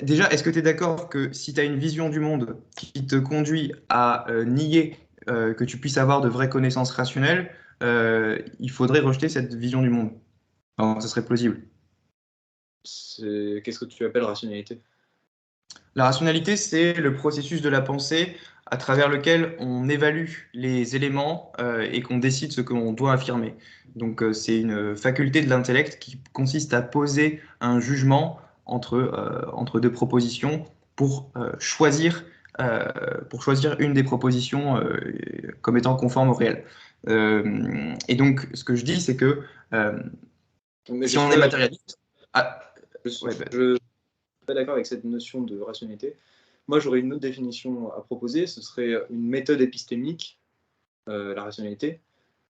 Déjà, est-ce que tu es d'accord que si tu as une vision du monde qui te conduit à nier que tu puisses avoir de vraies connaissances rationnelles, il faudrait rejeter cette vision du monde? Enfin, ce serait plausible. Qu'est-ce que tu appelles rationalité? La rationalité, c'est le processus de la pensée à travers lequel on évalue les éléments et qu'on décide ce qu'on doit affirmer. Donc, c'est une faculté de l'intellect qui consiste à poser un jugement entre deux propositions pour, euh, choisir, pour choisir une des propositions comme étant conforme au réel. Et donc, ce que je dis, c'est que Mais si je suis on est pas d'accord. matérialiste, ah, Je suis ouais, bah, pas d'accord avec cette notion de rationalité. Moi, j'aurais une autre définition à proposer. Ce serait une méthode épistémique, la rationalité,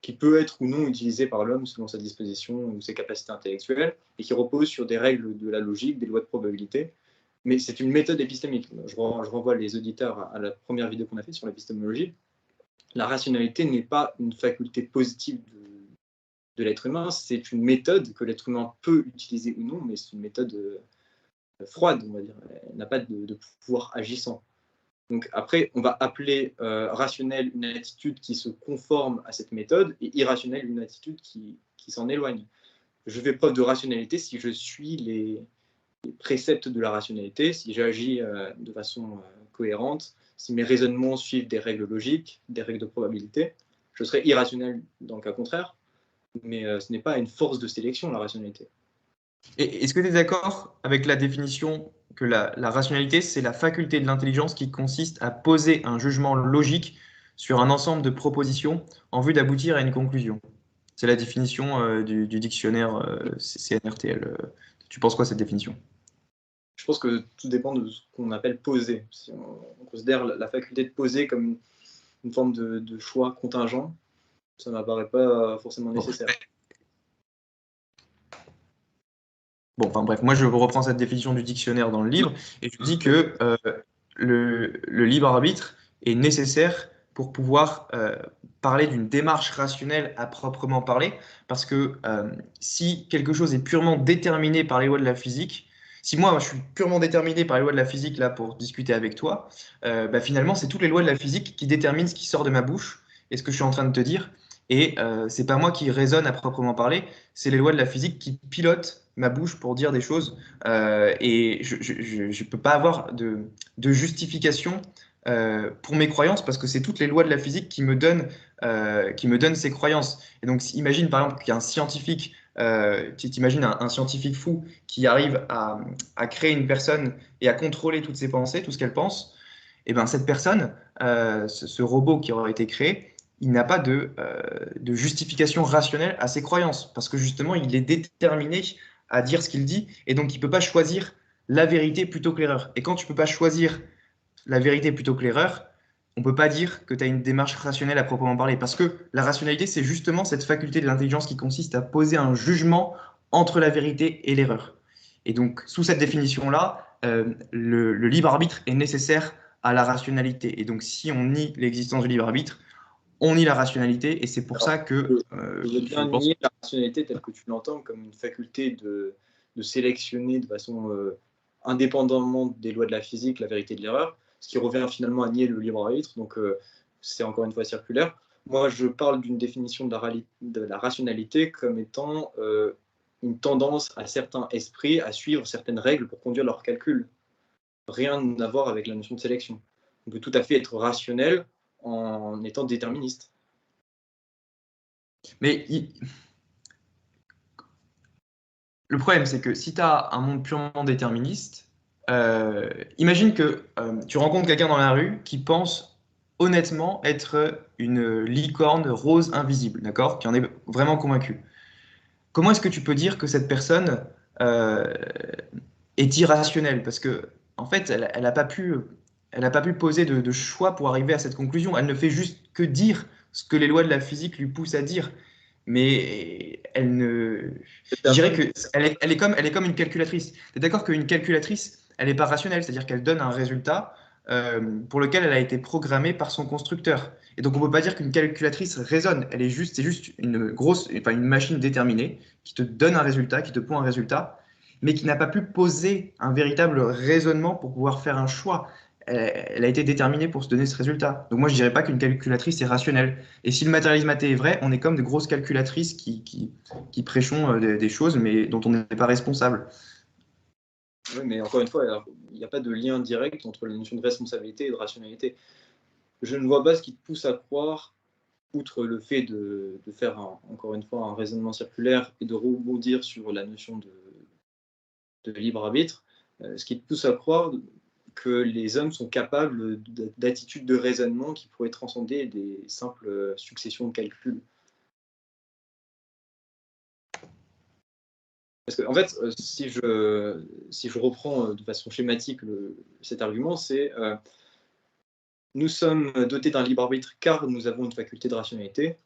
qui peut être ou non utilisée par l'homme selon sa disposition ou ses capacités intellectuelles, et qui repose sur des règles de la logique, des lois de probabilité, Mais c'est une méthode épistémique. Je renvoie les auditeurs à la première vidéo qu'on a faite sur l'épistémologie. La rationalité n'est pas une faculté positive de l'être humain, c'est une méthode que l'être humain peut utiliser ou non, mais c'est une méthode froide, on va dire. Elle n'a pas de pouvoir agissant. Donc après, on va appeler rationnelle une attitude qui se conforme à cette méthode et irrationnelle une attitude qui s'en éloigne. Je fais preuve de rationalité si je suis les préceptes de la rationalité, si j'agis de façon cohérente, si mes raisonnements suivent des règles logiques, des règles de probabilité. Je serai irrationnel dans le cas contraire, mais ce n'est pas une force de sélection, la rationalité. Et est-ce que tu es d'accord avec la définition que la rationalité, c'est la faculté de l'intelligence qui consiste à poser un jugement logique sur un ensemble de propositions en vue d'aboutir à une conclusion? C'est la définition du dictionnaire CNRTL. Tu penses quoi de cette définition? Je pense que tout dépend de ce qu'on appelle poser. Si on considère la faculté de poser comme une forme de choix contingent, ça ne m'apparaît pas forcément nécessaire. Bon, enfin bref, moi je reprends cette définition du dictionnaire dans le livre et je dis que le libre arbitre est nécessaire pour pouvoir parler d'une démarche rationnelle à proprement parler, parce que si quelque chose est purement déterminé par les lois de la physique, si moi je suis purement déterminé par les lois de la physique là pour discuter avec toi, bah, finalement c'est toutes les lois de la physique qui déterminent ce qui sort de ma bouche et ce que je suis en train de te dire. Et c'est pas moi qui raisonne à proprement parler, c'est les lois de la physique qui pilotent ma bouche pour dire des choses. Et je peux pas avoir de justification pour mes croyances parce que c'est toutes les lois de la physique qui me donnent ces croyances. Et donc, imagine par exemple qu'il y a un scientifique, tu t'imagines un scientifique fou qui arrive à créer une personne et à contrôler toutes ses pensées, tout ce qu'elle pense. Et ben cette personne, ce robot qui aura été créé, il n'a pas de justification rationnelle à ses croyances, parce que justement, il est déterminé à dire ce qu'il dit, et donc il ne peut pas choisir la vérité plutôt que l'erreur. Et quand tu ne peux pas choisir la vérité plutôt que l'erreur, on ne peut pas dire que tu as une démarche rationnelle à proprement parler, parce que la rationalité, c'est justement cette faculté de l'intelligence qui consiste à poser un jugement entre la vérité et l'erreur. Et donc, sous cette définition-là, le libre arbitre est nécessaire à la rationalité. Et donc, si on nie l'existence du libre arbitre, on nie la rationalité, et c'est pour ça que je veux bien nier la rationalité telle que tu l'entends comme une faculté de sélectionner de façon indépendamment des lois de la physique la vérité de l'erreur, ce qui revient finalement à nier le libre arbitre, donc c'est encore une fois circulaire. Moi, je parle d'une définition de la rationalité comme étant une tendance à certains esprits à suivre certaines règles pour conduire leurs calculs. Rien à voir avec la notion de sélection. On peut tout à fait être rationnel en étant déterministe. Mais le problème, c'est que si tu as un monde purement déterministe, imagine que tu rencontres quelqu'un dans la rue qui pense honnêtement être une licorne rose invisible, d'accord? Qui en est vraiment convaincu. Comment est-ce que tu peux dire que cette personne euh, est irrationnelle? Parce que, en fait, elle n'a pas pu poser de choix pour arriver à cette conclusion. Elle ne fait juste que dire ce que les lois de la physique lui poussent à dire. Mais elle ne. Je dirais que elle est comme une calculatrice. Tu es d'accord qu'une calculatrice, elle n'est pas rationnelle, c'est-à-dire qu'elle donne un résultat pour lequel elle a été programmée par son constructeur. Et donc on ne peut pas dire qu'une calculatrice raisonne. C'est juste une grosse, enfin une machine déterminée qui te donne un résultat, qui te pond un résultat, mais qui n'a pas pu poser un véritable raisonnement pour pouvoir faire un choix. Elle a été déterminée pour se donner ce résultat. Donc moi, je dirais pas qu'une calculatrice est rationnelle. Et si le matérialisme athée est vrai, on est comme de grosses calculatrices qui prêchons des choses, mais dont on n'est pas responsable. Oui, mais encore une fois, il n'y a pas de lien direct entre la notion de responsabilité et de rationalité. Je ne vois pas ce qui te pousse à croire, outre le fait de faire, encore une fois, un raisonnement circulaire et de rebondir sur la notion de libre arbitre, ce qui te pousse à croire que les hommes sont capables d'attitudes de raisonnement qui pourraient transcender des simples successions de calculs. Parce que, en fait, si je reprends de façon schématique cet argument, c'est nous sommes dotés d'un libre arbitre car nous avons une faculté de rationalité.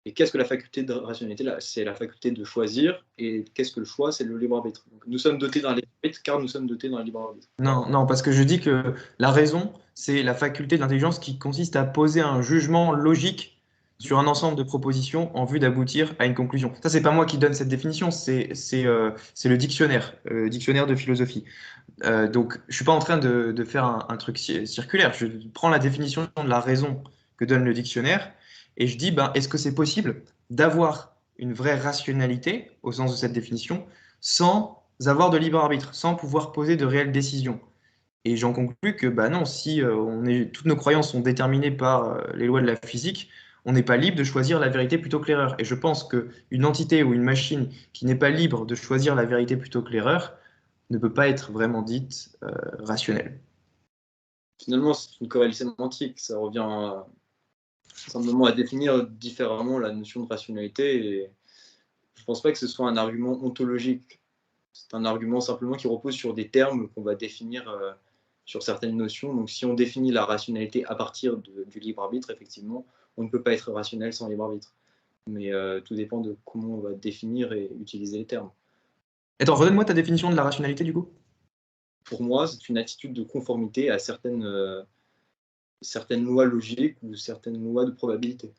Et qu'est-ce que la faculté de rationalité là? C'est la faculté de choisir. Et qu'est-ce que le choix? C'est le libre arbitre. Donc, nous sommes dotés d'un libre arbitre car nous sommes dotés d'un libre arbitre. Non, non, parce que je dis que la raison, c'est la faculté de l'intelligence qui consiste à poser un jugement logique sur un ensemble de propositions en vue d'aboutir à une conclusion. Ça, c'est pas moi qui donne cette définition, c'est le dictionnaire de philosophie. Donc, je suis pas en train de faire un truc circulaire. Je prends la définition de la raison que donne le dictionnaire et je dis, ben, est-ce que c'est possible d'avoir une vraie rationalité au sens de cette définition sans avoir de libre arbitre, sans pouvoir poser de réelles décisions? Et j'en conclus que bah non, si toutes nos croyances sont déterminées par les lois de la physique, on n'est pas libre de choisir la vérité plutôt que l'erreur. Et je pense qu'une entité ou une machine qui n'est pas libre de choisir la vérité plutôt que l'erreur ne peut pas être vraiment dite rationnelle. Finalement, c'est une querelle sémantique. Ça revient simplement à définir différemment la notion de rationalité. Et je ne pense pas que ce soit un argument ontologique. C'est un argument simplement qui repose sur des termes qu'on va définir sur certaines notions. Donc, si on définit la rationalité à partir du libre arbitre, effectivement, on ne peut pas être rationnel sans libre arbitre. Mais tout dépend de comment on va définir et utiliser les termes. Attends, redonne-moi ta définition de la rationalité du coup. Pour moi, c'est une attitude de conformité à certaines lois logiques ou certaines lois de probabilité.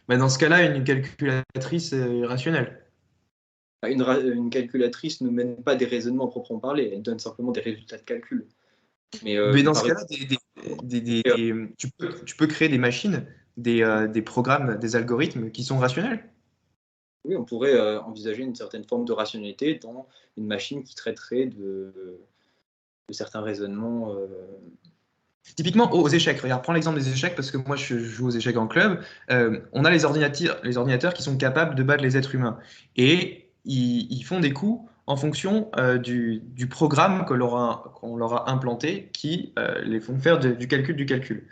Bah, dans ce cas-là, une calculatrice est rationnelle. Une calculatrice ne mène pas des raisonnements à proprement parler, elle donne simplement des résultats de calcul. Mais dans ce cas-là, tu peux créer des machines, des programmes, des algorithmes qui sont rationnels. Oui, on pourrait envisager une certaine forme de rationalité dans une machine qui traiterait de certains raisonnements. Typiquement aux échecs. Regarde, prends l'exemple des échecs parce que moi je joue aux échecs en club. On a les ordinateurs qui sont capables de battre les êtres humains. Et ils font des coups en fonction du programme qu'on leur a implanté qui les font faire du calcul.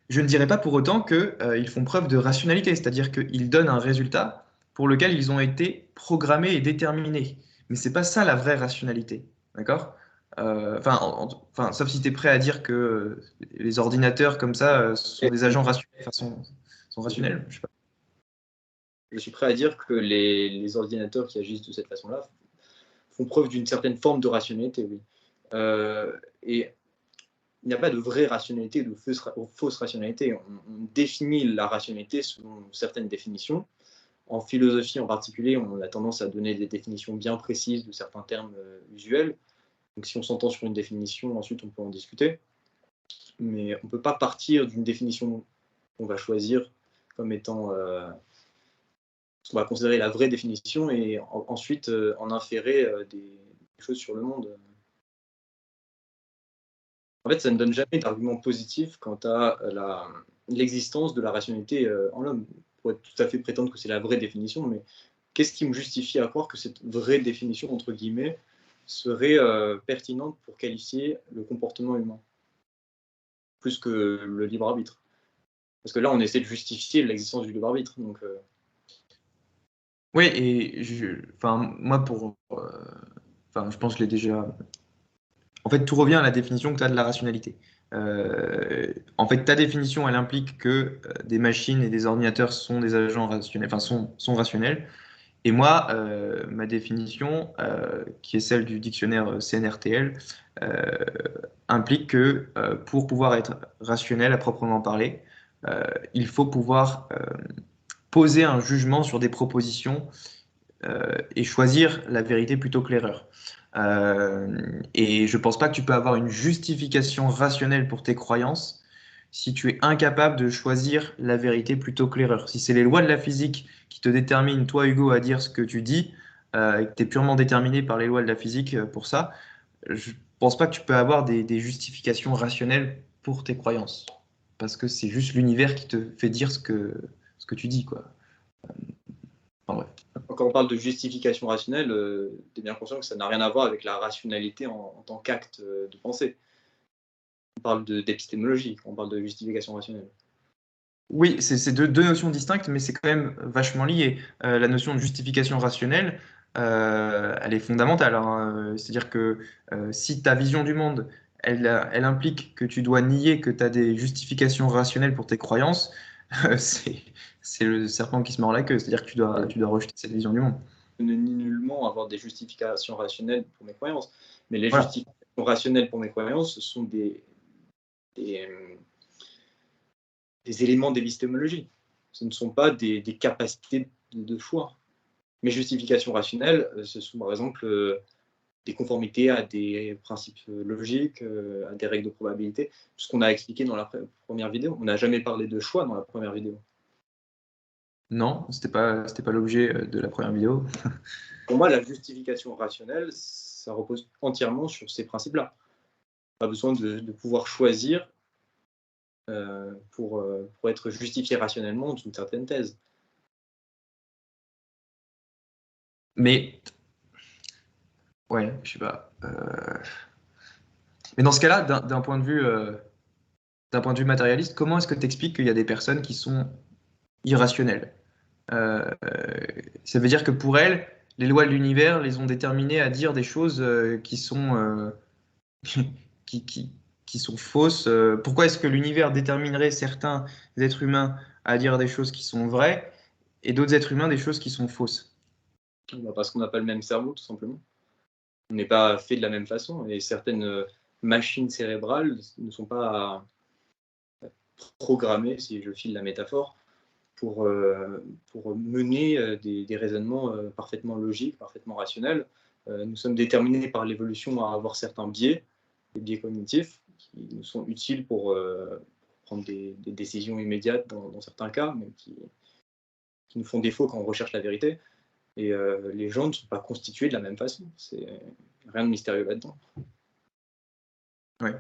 Je ne dirais pas pour autant qu'ils font preuve de rationalité, c'est-à-dire qu'ils donnent un résultat pour lequel ils ont été programmés et déterminés. Mais c'est pas ça la vraie rationalité, d'accord? Sauf si tu es prêt à dire que les ordinateurs comme ça sont des agents rationnels, sont rationnels, je sais pas. Je suis prêt à dire que les ordinateurs qui agissent de cette façon-là font preuve d'une certaine forme de rationalité, oui. Et il n'y a pas de vraie rationalité ou de fausse rationalité. On définit la rationalité selon certaines définitions. En philosophie en particulier, on a tendance à donner des définitions bien précises de certains termes usuels. Donc si on s'entend sur une définition, ensuite on peut en discuter. Mais on ne peut pas partir d'une définition qu'on va choisir comme étant ce qu'on va considérer la vraie définition et ensuite en inférer des choses sur le monde. En fait, ça ne donne jamais d'argument positif quant à l'existence de la rationalité en l'homme. On pourrait tout à fait prétendre que c'est la vraie définition, mais qu'est-ce qui me justifie à croire que cette vraie définition, entre guillemets, serait pertinente pour qualifier le comportement humain, plus que le libre arbitre? Parce que là, on essaie de justifier l'existence du libre arbitre. Donc, Oui, et moi, je pense que je l'ai déjà. En fait, tout revient à la définition que tu as de la rationalité. En fait, ta définition, elle implique que des machines et des ordinateurs sont des agents rationnels, enfin sont rationnels. Et moi, ma définition, qui est celle du dictionnaire CNRTL, implique que pour pouvoir être rationnel à proprement parler, il faut pouvoir poser un jugement sur des propositions et choisir la vérité plutôt que l'erreur. Et je pense pas que tu peux avoir une justification rationnelle pour tes croyances si tu es incapable de choisir la vérité plutôt que l'erreur. Si c'est les lois de la physique qui te déterminent, toi Hugo, à dire ce que tu dis, et que tu es purement déterminé par les lois de la physique pour ça, je pense pas que tu peux avoir des justifications rationnelles pour tes croyances. Parce que c'est juste l'univers qui te fait dire ce que tu dis, quoi. Enfin, bref. quand on parle de justification rationnelle, tu es bien conscient que ça n'a rien à voir avec la rationalité en tant qu'acte de pensée. On parle d'épistémologie, on parle de justification rationnelle. Oui, c'est deux notions distinctes, mais c'est quand même vachement lié. La notion de justification rationnelle, elle est fondamentale, hein. C'est-à-dire que si ta vision du monde, elle implique que tu dois nier que tu as des justifications rationnelles pour tes croyances, c'est c'est le serpent qui se mord la queue, c'est-à-dire que tu dois rejeter cette vision du monde. Je ne nie nullement avoir des justifications rationnelles pour mes croyances, mais les Voilà. justifications rationnelles pour mes croyances, ce sont des éléments d'épistémologie. Ce ne sont pas des capacités de choix. Mes justifications rationnelles, ce sont par exemple des conformités à des principes logiques, à des règles de probabilité, ce qu'on a expliqué dans la première vidéo. On n'a jamais parlé de choix dans la première vidéo. Non, c'était pas l'objet de la première vidéo. Pour moi, la justification rationnelle, ça repose entièrement sur ces principes-là. Pas besoin de pouvoir choisir pour être justifié rationnellement d'une certaine thèse. Mais, ouais, je sais pas. Mais dans ce cas-là, d'un point de vue matérialiste, comment est-ce que tu expliques qu'il y a des personnes qui sont irrationnelles? Ça veut dire que pour elles, les lois de l'univers les ont déterminées à dire des choses qui sont qui, qui, qui sont fausses. Pourquoi est-ce que l'univers déterminerait certains êtres humains à dire des choses qui sont vraies et d'autres êtres humains des choses qui sont fausses? Parce qu'on n'a pas le même cerveau, tout simplement. On n'est pas fait de la même façon, et certaines machines cérébrales ne sont pas programmées, si je file la métaphore, pour mener des raisonnements parfaitement logiques, parfaitement rationnels. Nous sommes déterminés par l'évolution à avoir certains biais, des biais cognitifs, qui nous sont utiles pour prendre des décisions immédiates dans certains cas, mais qui nous font défaut quand on recherche la vérité. Et les gens ne sont pas constitués de la même façon. C'est rien de mystérieux là-dedans. Ouais.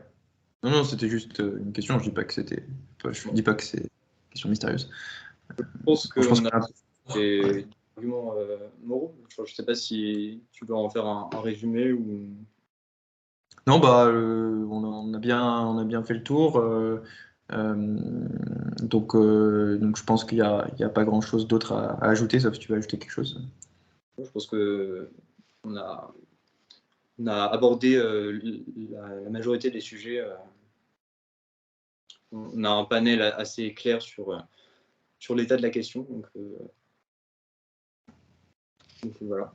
Non, non, c'était juste une question. Je dis pas que c'était. Je dis pas que c'est une question mystérieuse. Je pense Bon, je pense qu'on a que des arguments moraux. Je ne sais pas si tu veux en faire un résumé ou. non, bah, on a bien fait le tour. Donc, je pense qu'il y a pas grand-chose d'autre à ajouter, sauf si tu veux ajouter quelque chose. Je pense qu'on a, abordé la majorité des sujets. On a un panel assez clair sur l'état de la question. Donc voilà.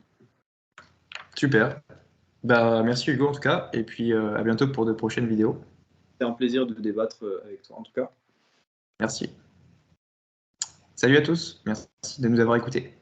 Super. Bah, merci Hugo en tout cas, et puis à bientôt pour de prochaines vidéos. C'était un plaisir de débattre avec toi en tout cas. Merci. Salut à tous, merci de nous avoir écoutés.